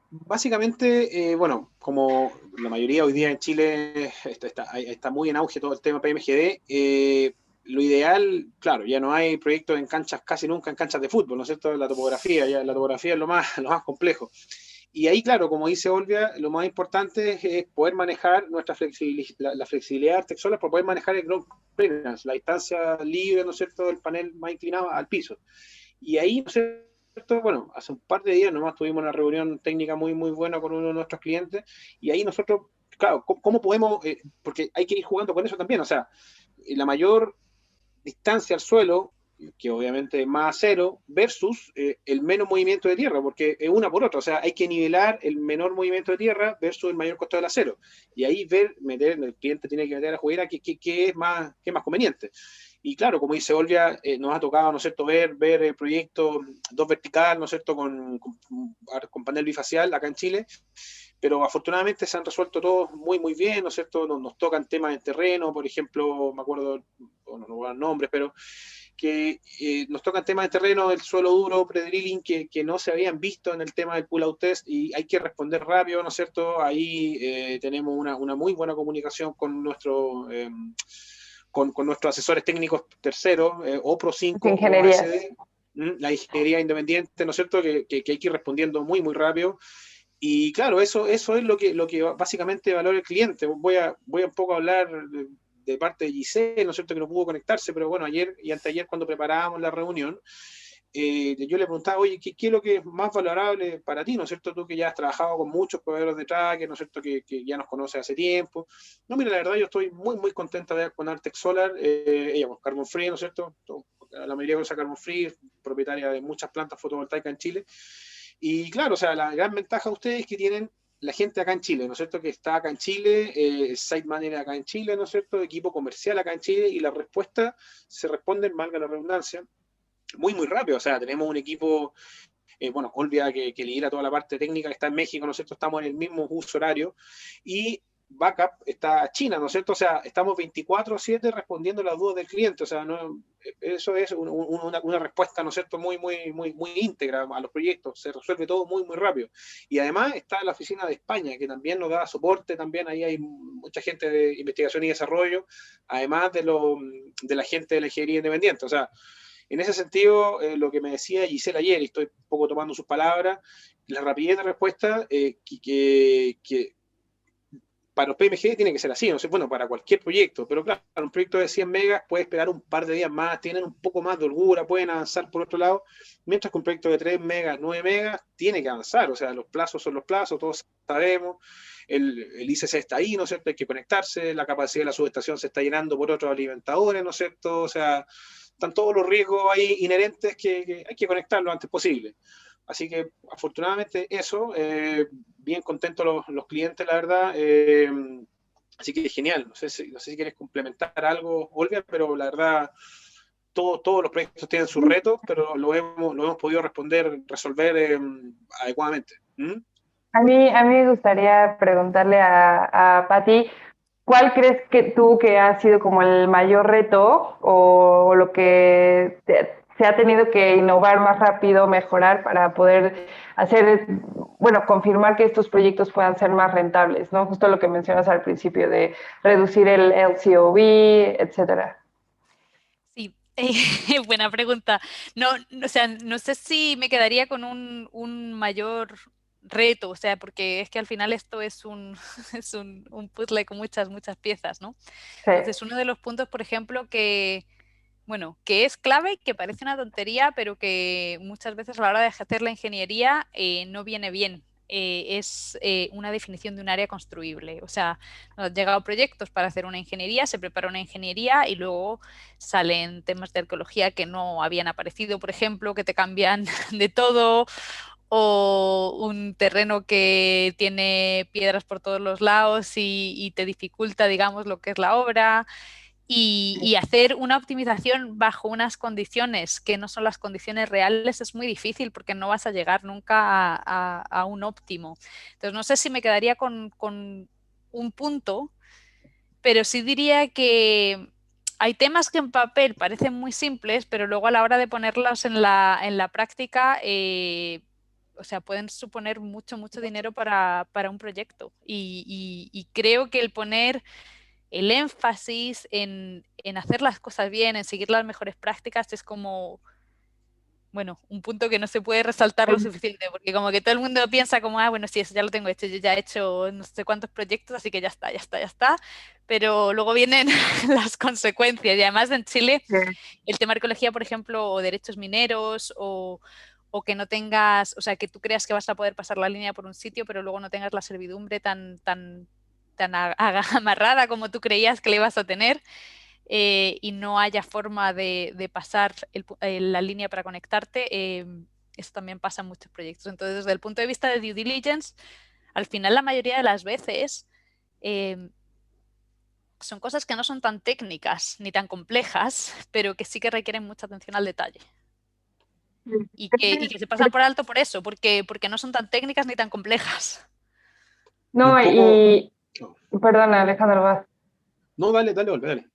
Básicamente, bueno, como la mayoría hoy día en Chile está muy en auge todo el tema PMGD, lo ideal, claro, ya no hay proyectos en canchas, casi nunca en canchas de fútbol, ¿no es cierto? La topografía es lo más complejo. Y ahí, claro, como dice Olvia, lo más importante es poder manejar nuestra la flexibilidad de Artec Solar para poder manejar el ground clearance, la distancia libre, ¿no es cierto?, del panel más inclinado al piso. Y ahí, ¿no es cierto?, bueno, hace un par de días nomás tuvimos una reunión técnica muy buena con uno de nuestros clientes, y ahí nosotros, claro, ¿cómo podemos? Porque hay que ir jugando con eso también, o sea, la mayor distancia al suelo que obviamente es más acero, versus el menos movimiento de tierra, porque es una por otra, o sea, hay que nivelar el menor movimiento de tierra versus el mayor costo del acero. Y ahí el cliente tiene que meter a jugar qué es más conveniente. Y claro, como dice Olvia, nos ha tocado, ¿no es cierto?, ver el proyecto 2 vertical, ¿no es cierto?, con panel bifacial acá en Chile, pero afortunadamente se han resuelto todos muy bien, ¿no es cierto? Nos tocan temas en terreno, por ejemplo, me acuerdo, no voy a dar nombres, pero que nos tocan temas de terreno del suelo duro, pre-drilling, que no se habían visto en el tema del pull-out test y hay que responder rápido, ¿no es cierto? Ahí tenemos una muy buena comunicación con nuestros asesores técnicos terceros, o Pro5 o ASD, la ingeniería independiente, ¿no es cierto? Que hay que ir respondiendo muy rápido. Y claro, eso es lo que básicamente valora el cliente. Voy a un poco a hablar de parte de Giselle, ¿no es cierto?, que no pudo conectarse, pero bueno, ayer y anteayer cuando preparábamos la reunión, yo le preguntaba, oye, ¿qué es lo que es más valorable para ti, ¿no es cierto? Tú que ya has trabajado con muchos proveedores de tracker, ¿no es cierto?, que ya nos conoces hace tiempo. No, mira, la verdad yo estoy muy contenta con Artex Solar, ella con Carbon Free, ¿no es cierto? La mayoría usa Carbon Free, propietaria de muchas plantas fotovoltaicas en Chile. Y claro, o sea, la gran ventaja de ustedes es que tienen la gente acá en Chile, ¿no es cierto?, que está acá en Chile, site manager acá en Chile, ¿no es cierto?, equipo comercial acá en Chile, y las respuestas se responden, valga la redundancia, muy rápido. O sea, tenemos un equipo, bueno, Olvia que lidera toda la parte técnica, que está en México, ¿no es cierto?, estamos en el mismo uso horario, y Backup está China, ¿no es cierto? O sea, estamos 24/7 respondiendo las dudas del cliente. O sea, no, eso es una respuesta, ¿no es cierto?, muy íntegra a los proyectos. Se resuelve todo muy rápido. Y además está la oficina de España, que también nos da soporte. También ahí hay mucha gente de investigación y desarrollo, además de la gente de la ingeniería independiente. O sea, en ese sentido, lo que me decía Giselle ayer, y estoy un poco tomando sus palabras, la rapidez de respuesta, que para los PMG tiene que ser así, no sé, bueno, para cualquier proyecto, pero claro, un proyecto de 100 megas puede esperar un par de días más, tienen un poco más de holgura, pueden avanzar por otro lado, mientras que un proyecto de 3 megas, 9 megas, tiene que avanzar. O sea, los plazos son los plazos, todos sabemos, el ICC está ahí, ¿no es cierto?, hay que conectarse, la capacidad de la subestación se está llenando por otros alimentadores, ¿no es cierto?, o sea, están todos los riesgos ahí inherentes que hay que conectar lo antes posible. Así que afortunadamente eso, bien contentos los clientes, la verdad. Así que genial. No sé si quieres complementar algo, Olga, pero la verdad todos los proyectos tienen sus retos, pero lo hemos podido resolver adecuadamente. A mí me gustaría preguntarle a Patti, ¿cuál crees que tú que ha sido como el mayor reto o lo que se ha tenido que innovar más rápido, mejorar para poder hacer, bueno, confirmar que estos proyectos puedan ser más rentables, ¿no? Justo lo que mencionas al principio de reducir el LCOE, etcétera. Sí, buena pregunta. No, o sea, no sé si me quedaría con un mayor reto, o sea, porque es que al final esto es es un puzzle con muchas piezas, ¿no? Sí. Entonces, uno de los puntos, por ejemplo, bueno, que es clave y que parece una tontería, pero que muchas veces a la hora de hacer la ingeniería no viene bien. Es una definición de un área construible. O sea, nos han llegado proyectos para hacer una ingeniería, se prepara una ingeniería y luego salen temas de arqueología que no habían aparecido, por ejemplo, que te cambian de todo, o un terreno que tiene piedras por todos los lados y te dificulta, digamos, lo que es la obra. Y hacer una optimización bajo unas condiciones que no son las condiciones reales es muy difícil porque no vas a llegar nunca a un óptimo. Entonces, no sé si me quedaría con un punto, pero sí diría que hay temas que en papel parecen muy simples, pero luego a la hora de ponerlos en la práctica, o sea, pueden suponer mucho dinero para un proyecto. Y creo que el poner el énfasis en hacer las cosas bien, en seguir las mejores prácticas, es como, bueno, un punto que no se puede resaltar lo suficiente, porque como que todo el mundo piensa como, bueno, sí, eso ya lo tengo hecho, yo ya he hecho no sé cuántos proyectos, así que ya está, pero luego vienen las consecuencias. Y además en Chile, el tema de arqueología, por ejemplo, o derechos mineros, o que no tengas, o sea, que tú creas que vas a poder pasar la línea por un sitio, pero luego no tengas la servidumbre tan amarrada como tú creías que le ibas a tener, y no haya forma de pasar la línea para conectarte, eso también pasa en muchos proyectos. Entonces, desde el punto de vista de due diligence, al final la mayoría de las veces son cosas que no son tan técnicas ni tan complejas, pero que sí que requieren mucha atención al detalle. Y que se pasan por alto por eso, porque no son tan técnicas ni tan complejas. No, y perdona, Alejandro, vas. No, dale, dale.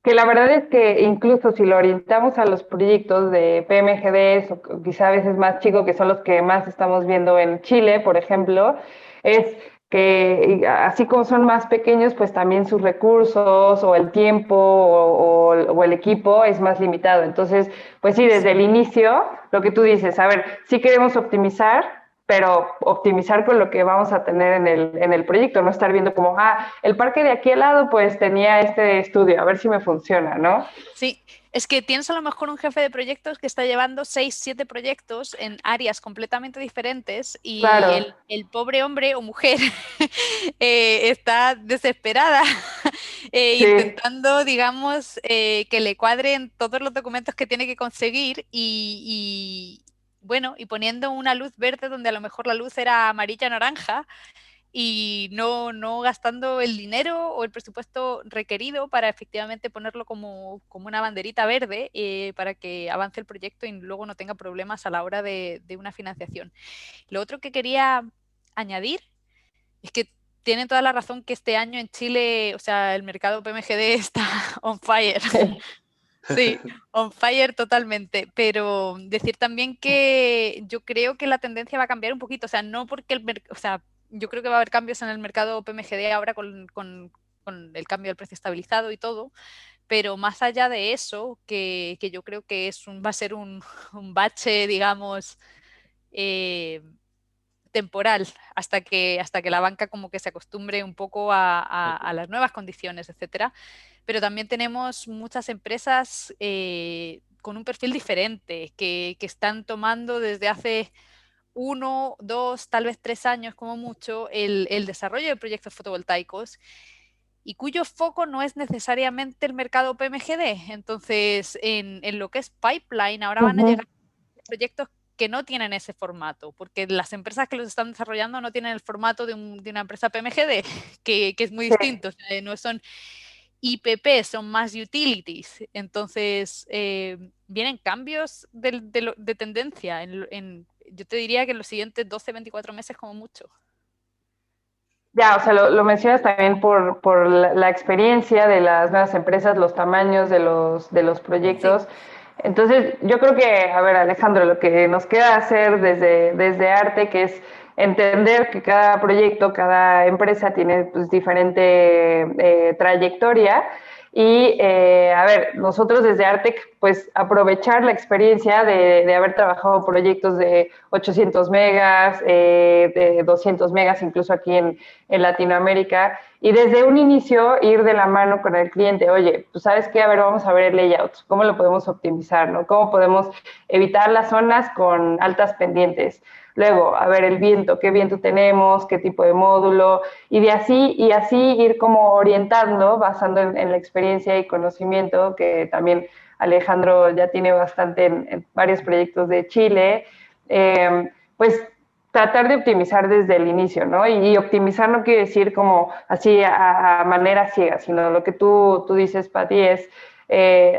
Que la verdad es que incluso si lo orientamos a los proyectos de PMGDs o quizá a veces más chicos, que son los que más estamos viendo en Chile, por ejemplo, es que así como son más pequeños, pues también sus recursos o el tiempo o el equipo es más limitado. Entonces, pues sí, desde el inicio, lo que tú dices, a ver, sí queremos optimizar, pero optimizar con lo que vamos a tener en el proyecto, no estar viendo como, el parque de aquí al lado pues tenía este estudio, a ver si me funciona, ¿no? Sí, es que tienes a lo mejor un jefe de proyectos que está llevando 6, 7 proyectos en áreas completamente diferentes y claro. el pobre hombre o mujer está desesperada Sí. intentando, digamos, que le cuadren todos los documentos que tiene que conseguir y bueno, y poniendo una luz verde donde a lo mejor la luz era amarilla naranja y no gastando el dinero o el presupuesto requerido para efectivamente ponerlo como una banderita verde para que avance el proyecto y luego no tenga problemas a la hora de una financiación. Lo otro que quería añadir es que tienen toda la razón que este año en Chile, o sea, el mercado PMGD está on fire. Sí, on fire totalmente, pero decir también que yo creo que la tendencia va a cambiar un poquito, o sea, no porque o sea, yo creo que va a haber cambios en el mercado PMGD ahora con el cambio del precio estabilizado y todo, pero más allá de eso, que yo creo que va a ser un bache, digamos, temporal, hasta que la banca como que se acostumbre un poco a las nuevas condiciones, etcétera. Pero también tenemos muchas empresas con un perfil diferente, que están tomando desde hace 1, 2, tal vez 3 años como mucho el desarrollo de proyectos fotovoltaicos y cuyo foco no es necesariamente el mercado PMGD. Entonces, en lo que es pipeline, ahora van a llegar proyectos que no tienen ese formato, porque las empresas que los están desarrollando no tienen el formato de una empresa PMGD, que es muy distinto, o sea, no son IPP, son más utilities. Entonces, vienen cambios de tendencia. Yo te diría que en los siguientes 12, 24 meses como mucho. Ya, o sea, lo mencionas también por la experiencia de las nuevas empresas, los tamaños de los proyectos. Sí. Entonces, yo creo que, a ver, Alejandro, lo que nos queda hacer desde Arte, que es entender que cada proyecto, cada empresa tiene pues, diferente trayectoria. Y, a ver, nosotros desde Artec, pues aprovechar la experiencia de haber trabajado proyectos de 800 megas, de 200 megas, incluso aquí en Latinoamérica, y desde un inicio ir de la mano con el cliente. Oye, pues sabes qué, a ver, vamos a ver el layout, cómo lo podemos optimizar, ¿no? Cómo podemos evitar las zonas con altas pendientes. Luego, a ver, el viento, qué viento tenemos, qué tipo de módulo, y así ir como orientando, basando en la experiencia y conocimiento, que también Alejandro ya tiene bastante en varios proyectos de Chile, pues tratar de optimizar desde el inicio, ¿no? Y optimizar no quiere decir como así a manera ciega, sino lo que tú dices, Pati, es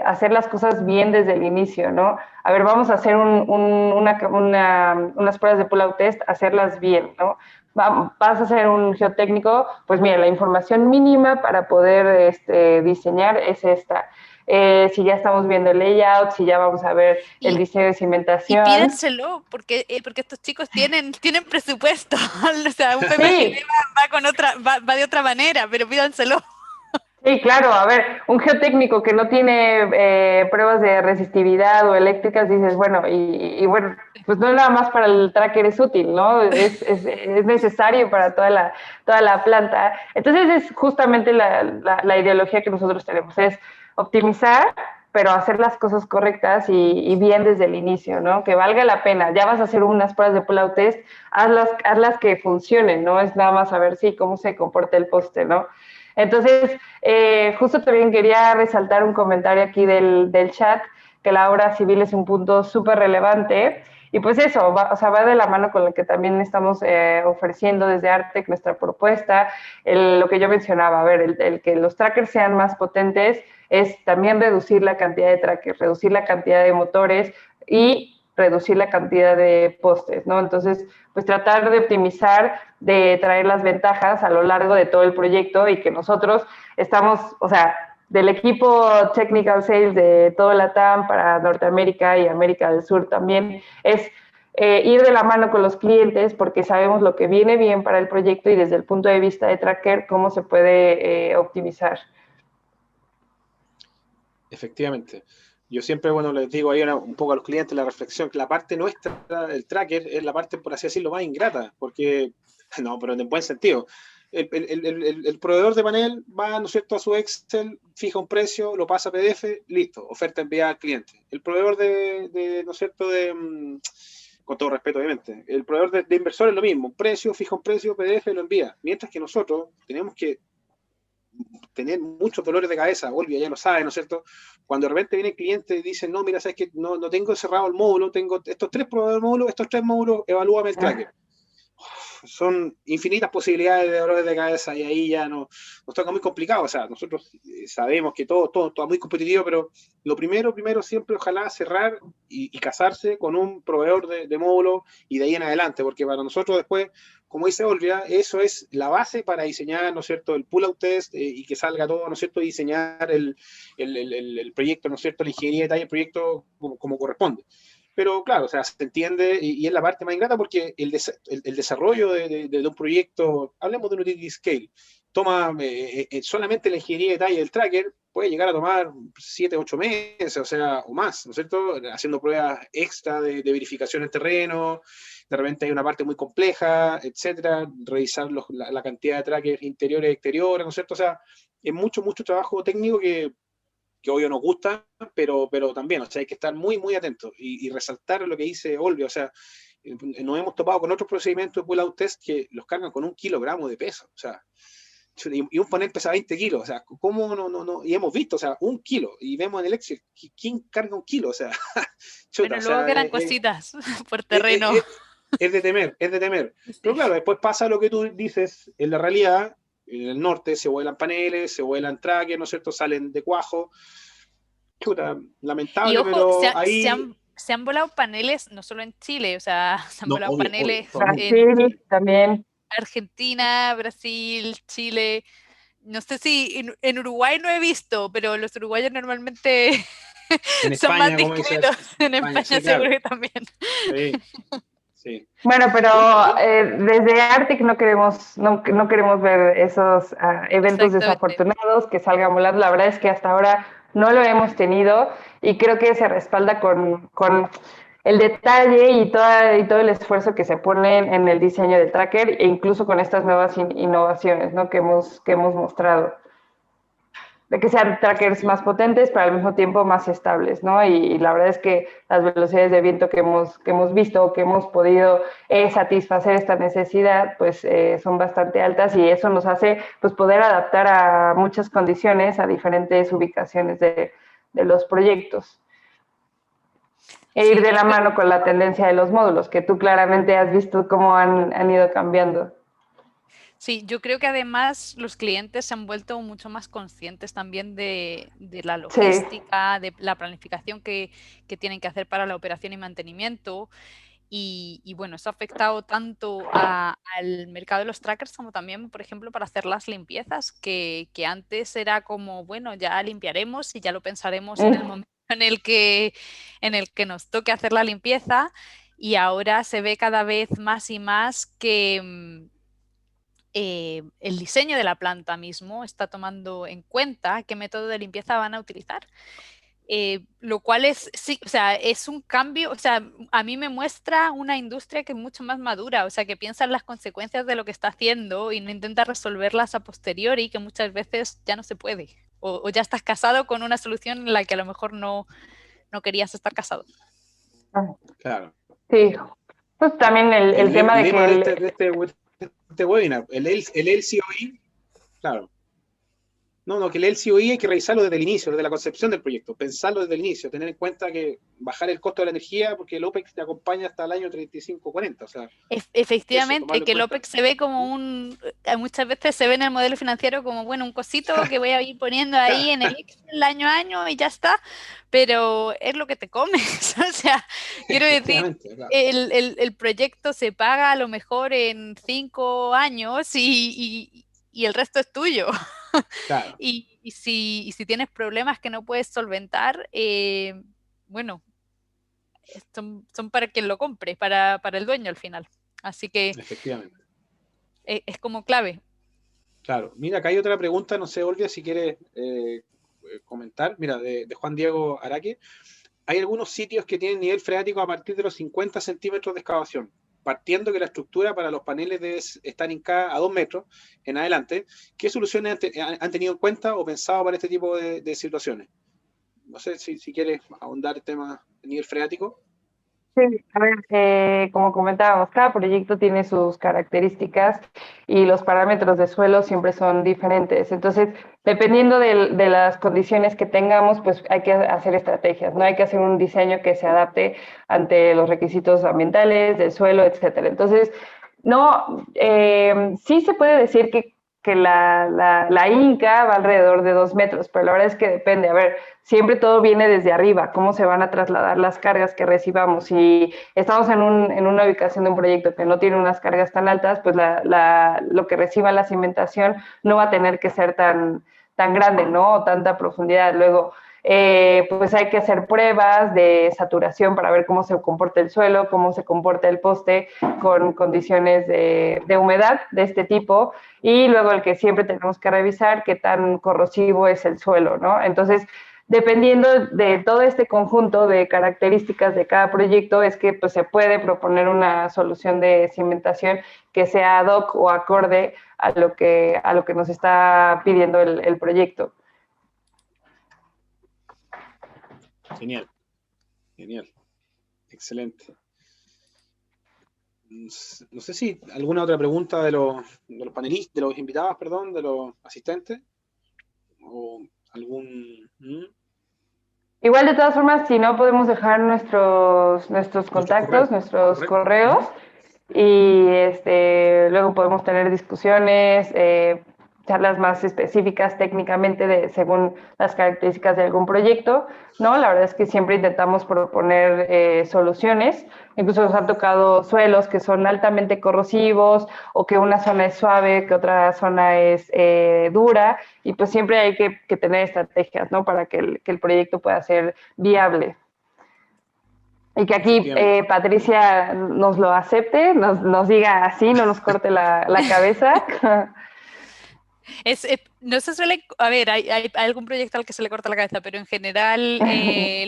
hacer las cosas bien desde el inicio, ¿no? A ver, vamos a hacer unas pruebas de pull-out test, hacerlas bien, ¿no? Vas a hacer un geotécnico, pues mira, la información mínima para poder diseñar es esta. Si ya estamos viendo el layout, si ya vamos a ver el diseño de cimentación. Y pídenselo, porque estos chicos tienen presupuesto. O sea, un PMGD sí. va de otra manera, pero pídanselo. Sí, claro, a ver, un geotécnico que no tiene pruebas de resistividad o eléctricas, dices, bueno, y bueno, pues no nada más para el tracker es útil, ¿no? Es necesario para toda la planta. Entonces es justamente la ideología que nosotros tenemos, es optimizar, pero hacer las cosas correctas y bien desde el inicio, ¿no? Que valga la pena. Ya vas a hacer unas pruebas de pull-out test, hazlas que funcionen, ¿no? Es nada más saber cómo se comporta el poste, ¿no? Entonces, justo también quería resaltar un comentario aquí del chat, que la obra civil es un punto súper relevante. Y pues eso, va de la mano con lo que también estamos ofreciendo desde Artec, nuestra propuesta, lo que yo mencionaba, a ver, el que los trackers sean más potentes es también reducir la cantidad de trackers, reducir la cantidad de motores y reducir la cantidad de postes, ¿no? Entonces, pues tratar de optimizar, de traer las ventajas a lo largo de todo el proyecto y que nosotros estamos, o sea, del equipo Technical Sales de toda la TAM para Norteamérica y América del Sur también, es ir de la mano con los clientes porque sabemos lo que viene bien para el proyecto y desde el punto de vista de tracker, cómo se puede optimizar. Efectivamente. Yo siempre, bueno, les digo ahí un poco a los clientes la reflexión, que la parte nuestra, el tracker, es la parte, por así decirlo, más ingrata, porque, no, pero en buen sentido. El proveedor de panel va, ¿no es cierto?, a su Excel, fija un precio, lo pasa a PDF, listo, oferta enviada al cliente. El proveedor ¿no es cierto?, con todo respeto, obviamente, el proveedor de inversor es lo mismo, un precio, fija un precio, PDF, lo envía. Mientras que nosotros tenemos que tener muchos dolores de cabeza, Olvia ya lo sabe, ¿no es cierto? Cuando de repente viene el cliente y dice, no, mira, sabes que no tengo cerrado el módulo, tengo estos 3 proveedores de módulos, estos 3 módulos, evalúame el tracker. Son infinitas posibilidades de dolores de cabeza y ahí ya nos toca muy complicado. O sea, nosotros sabemos que todo es muy competitivo, pero lo primero siempre ojalá cerrar y casarse con un proveedor de módulo y de ahí en adelante, porque para nosotros después, como dice Olvia, eso es la base para diseñar, ¿no es cierto?, el pull-out test y que salga todo, ¿no es cierto?, y diseñar el proyecto, ¿no es cierto?, la ingeniería de detalle del proyecto como corresponde. Pero claro, o sea, se entiende y es la parte más ingrata porque el desarrollo de un proyecto, hablemos de un utility scale, toma solamente la ingeniería de detalle del tracker, puede llegar a tomar 7, 8 meses, o sea, o más, ¿no es cierto? Haciendo pruebas extra de verificación en terreno, de repente hay una parte muy compleja, etcétera, revisar la cantidad de trackers interiores y exteriores, ¿no es cierto? O sea, es mucho trabajo técnico que obvio nos gusta, pero también, o sea, hay que estar muy, muy atentos y resaltar lo que dice Olvia, o sea, nos hemos topado con otros procedimientos de pull-out test que los cargan con 1 kilogramo de peso, o sea, y un panel pesa 20 kilos, o sea, ¿cómo no? Y hemos visto, o sea, 1 kilo, y vemos en el Excel, ¿quién carga 1 kilo? O sea, chuta, bueno, luego quedan cositas por terreno. Es de temer. Sí. Pero claro, después pasa lo que tú dices, en la realidad, en el norte se vuelan paneles, se vuelan trackers, ¿no es cierto? Salen de cuajo. Chuta, lamentable, y ojo, pero ahí... Se han volado paneles, no solo en Chile, o sea, se han volado paneles Brasil, también. Argentina, Brasil, Chile. No sé si en Uruguay no he visto, pero los uruguayos normalmente en son España, más discretos. En España sí, seguro que también. Sí. Sí. Bueno, pero desde Artec no queremos ver esos eventos desafortunados que salgan volando. La verdad es que hasta ahora no lo hemos tenido y creo que se respalda con el detalle y todo el esfuerzo que se pone en el diseño del tracker e incluso con estas nuevas innovaciones, ¿no?, que hemos mostrado. De que sean trackers más potentes, pero al mismo tiempo más estables, ¿no? Y la verdad es que las velocidades de viento que hemos visto, que hemos podido satisfacer esta necesidad, pues son bastante altas y eso nos hace pues, poder adaptar a muchas condiciones, a diferentes ubicaciones de los proyectos. E ir de la mano con la tendencia de los módulos, que tú claramente has visto cómo han ido cambiando. Sí, yo creo que además los clientes se han vuelto mucho más conscientes también de la logística, sí, de la planificación que tienen que hacer para la operación y mantenimiento. Y bueno, eso ha afectado tanto al mercado de los trackers como también, por ejemplo, para hacer las limpiezas, que antes era como, bueno, ya limpiaremos y ya lo pensaremos en el momento en el que nos toque hacer la limpieza, y ahora se ve cada vez más y más que el diseño de la planta mismo está tomando en cuenta qué método de limpieza van a utilizar. Lo cual sí, o sea, es un cambio, o sea, a mí me muestra una industria que es mucho más madura, o sea, que piensa en las consecuencias de lo que está haciendo y no intenta resolverlas a posteriori, que muchas veces ya no se puede. o ya estás casado con una solución en la que a lo mejor no querías estar casado. Claro. Sí, pues también el tema de lema que... de este webinar, el LCOE, claro. No, que el LCOE hay que revisarlo desde el inicio, desde la concepción del proyecto, pensarlo desde el inicio, tener en cuenta que bajar el costo de la energía, porque el OPEX te acompaña hasta el año 35-40, o sea, Efectivamente, tomarlo en que el cuenta. OPEX se ve como muchas veces se ve en el modelo financiero como, bueno, un cosito que voy a ir poniendo ahí en el Excel año a año y ya está, pero es lo que te comes. O sea, quiero decir, Efectivamente, claro. el proyecto se paga a lo mejor en 5 años y el resto es tuyo. Claro. Y si tienes problemas que no puedes solventar, bueno, son para quien lo compre, para el dueño al final. Así que Efectivamente. es como clave. Claro. Mira, acá hay otra pregunta, no sé, Olvia, si quieres comentar. Mira, de Juan Diego Araque. Hay algunos sitios que tienen nivel freático a partir de los 50 centímetros de excavación, partiendo que la estructura para los paneles debe estar hincada a 2 metros en adelante. ¿Qué soluciones han tenido en cuenta o pensado para este tipo de situaciones? No sé si quieres ahondar el tema de nivel freático. Sí, a ver, como comentábamos, cada proyecto tiene sus características y los parámetros de suelo siempre son diferentes. Entonces, dependiendo de las condiciones que tengamos, pues hay que hacer estrategias, ¿no? Hay que hacer un diseño que se adapte ante los requisitos ambientales, del suelo, etcétera. Entonces, no, sí se puede decir que la Inca va alrededor de 2 metros, pero la verdad es que depende. A ver, siempre todo viene desde arriba, cómo se van a trasladar las cargas que recibamos. Si estamos en una ubicación de un proyecto que no tiene unas cargas tan altas, pues lo que reciba la cimentación no va a tener que ser tan grande, ¿no? O tanta profundidad. Luego, pues hay que hacer pruebas de saturación para ver cómo se comporta el suelo, cómo se comporta el poste con condiciones de humedad de este tipo, y luego el que siempre tenemos que revisar qué tan corrosivo es el suelo, ¿no? Entonces, dependiendo de todo este conjunto de características de cada proyecto, es que pues, se puede proponer una solución de cimentación que sea ad hoc o acorde a lo que nos está pidiendo el proyecto. Genial, genial, excelente. No sé si alguna otra pregunta de los panelistas, de los invitados, perdón, de los asistentes, o algún... Igual, de todas formas, si no, podemos dejar nuestros contactos, nuestros correos, y luego podemos tener discusiones, charlas más específicas técnicamente según las características de algún proyecto, ¿no? La verdad es que siempre intentamos proponer soluciones. Incluso nos han tocado suelos que son altamente corrosivos, o que una zona es suave, que otra zona es dura, y pues siempre hay que tener estrategias, ¿no? Para que el proyecto pueda ser viable. Y que aquí Patricia nos lo acepte, nos diga así, no nos corte la cabeza. No se suele, a ver, hay algún proyecto al que se le corta la cabeza, pero en general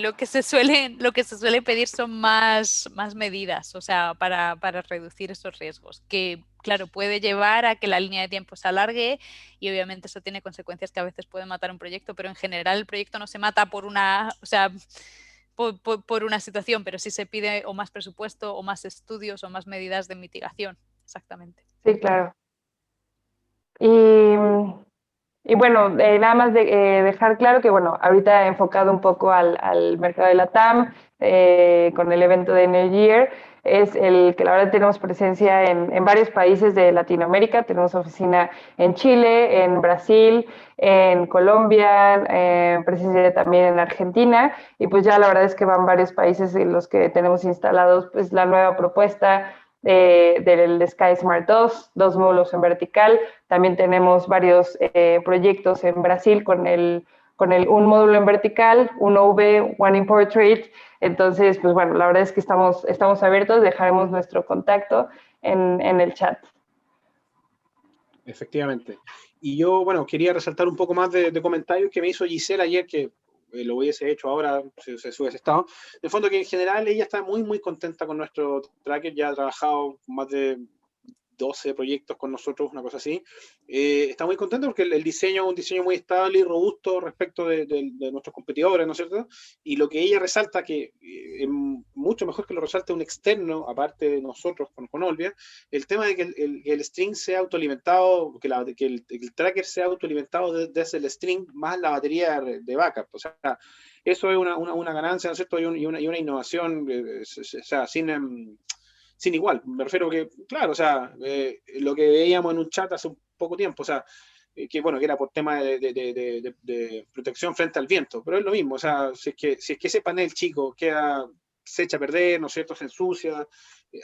lo que se suele pedir son más medidas, o sea, para reducir esos riesgos, que claro, puede llevar a que la línea de tiempo se alargue, y obviamente eso tiene consecuencias que a veces pueden matar un proyecto, pero en general el proyecto no se mata por una, o sea, por una situación, pero sí se pide o más presupuesto, o más estudios, o más medidas de mitigación, exactamente. Sí, claro. Y bueno, nada más dejar claro que, bueno, ahorita enfocado un poco al mercado de la TAM, con el evento de Energear, es el que la verdad tenemos presencia en varios países de Latinoamérica. Tenemos oficina en Chile, en Brasil, en Colombia, presencia también en Argentina, y pues ya la verdad es que van varios países en los que tenemos instalados pues la nueva propuesta del Sky Smart 2 módulos en vertical. También tenemos varios proyectos en Brasil con un módulo en vertical, un OV, one in portrait. Entonces, pues bueno, la verdad es que estamos abiertos, dejaremos nuestro contacto en el chat. Efectivamente. Y yo, bueno, quería resaltar un poco más de comentarios que me hizo Giselle ayer, que lo hubiese hecho ahora, se hubiese estado. En el fondo, que en general ella está muy, muy contenta con nuestro tracker, ya ha trabajado más de 12 proyectos con nosotros, una cosa así. Está muy contento porque el diseño es un diseño muy estable y robusto respecto de nuestros competidores, ¿no es cierto? Y lo que ella resalta, que es mucho mejor que lo resalte un externo, aparte de nosotros con Olvia, el tema de que el string sea autoalimentado, que el tracker sea autoalimentado desde el string más la batería de backup. O sea, eso es una ganancia, ¿no es cierto? Y una innovación, o sea, sin igual. Me refiero que, claro, o sea, lo que veíamos en un chat hace un poco tiempo, o sea, que bueno, que era por tema de protección frente al viento, pero es lo mismo, o sea, si es que ese panel chico se echa a perder, ¿no es cierto?, se ensucia,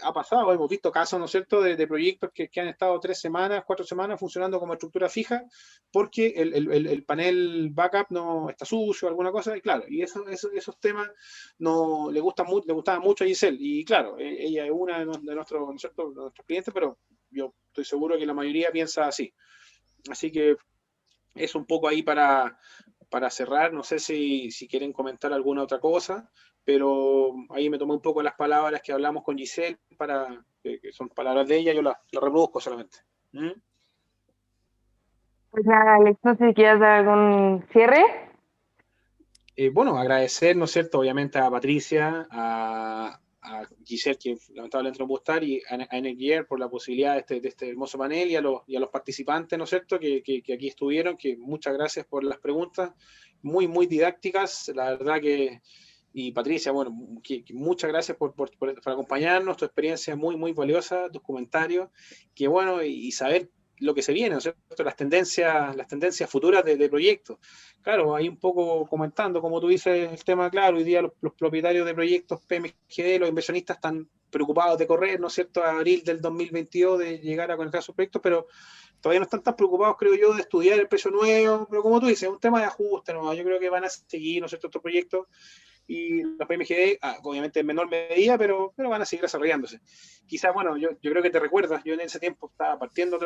ha pasado, hemos visto casos, ¿no es cierto?, de proyectos que han estado 3 semanas, 4 semanas funcionando como estructura fija, porque el panel backup no está sucio, alguna cosa, y claro, y esos temas no le gustaban mucho a Giselle, y claro, ella es una de nuestros, ¿no es cierto?, de nuestros clientes, pero yo estoy seguro que la mayoría piensa así. Así que es un poco ahí para cerrar. No sé si quieren comentar alguna otra cosa, pero ahí me tomé un poco las palabras que hablamos con Giselle, que son palabras de ella, yo las reproduzco solamente. Pues nada, Alex, no sé si quieres dar algún cierre. Bueno, agradecer, ¿no es cierto?, obviamente a Patricia, a Giselle, que lamentablemente no pudo estar, y a Energier por la posibilidad de este hermoso panel, y a los participantes, ¿no es cierto?, que aquí estuvieron, que muchas gracias por las preguntas, muy, muy didácticas, la verdad que, y Patricia, bueno, que muchas gracias por acompañarnos, tu experiencia muy, muy valiosa, tus comentarios, que bueno, y saber lo que se viene, ¿no es cierto?, las tendencias futuras de proyectos. Claro, ahí un poco comentando, como tú dices, el tema, claro, hoy día los propietarios de proyectos PMGD, los inversionistas están preocupados de correr, ¿no es cierto?, a abril del 2022 de llegar a conectar sus proyectos, pero todavía no están tan preocupados, creo yo, de estudiar el precio nuevo, pero como tú dices, es un tema de ajuste, ¿no? Yo creo que van a seguir, ¿no es cierto?, estos proyectos, y los PMGD, obviamente en menor medida, pero van a seguir desarrollándose. Quizás, bueno, yo creo que te recuerdas, yo en ese tiempo estaba empezando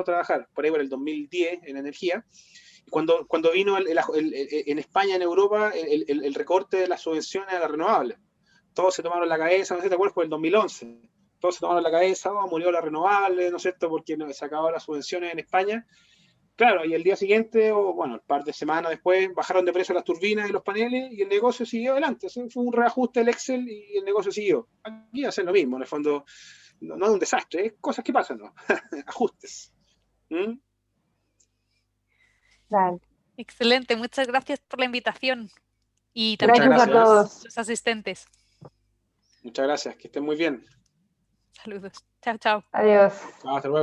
a trabajar, por ahí por el 2010 en energía, y cuando vino en España, en Europa, el recorte de las subvenciones a las renovables. Todos se tomaron la cabeza, no sé si te acuerdas, por el 2011. Todos se tomaron la cabeza, murió la renovable, ¿no es cierto?, porque se acabaron las subvenciones en España. Claro, y el día siguiente, o bueno, un par de semanas después, bajaron de precio las turbinas y los paneles y el negocio siguió adelante. Eso fue un reajuste del Excel y el negocio siguió. Aquí va a ser lo mismo, en el fondo, no es un desastre, es cosas que pasan, ¿no? Ajustes. Dale. Excelente, muchas gracias por la invitación y Muchas también Gracias a todos. los asistentes. Muchas gracias, que estén muy bien. Saludos. Chao, chao. Adiós. Hasta luego.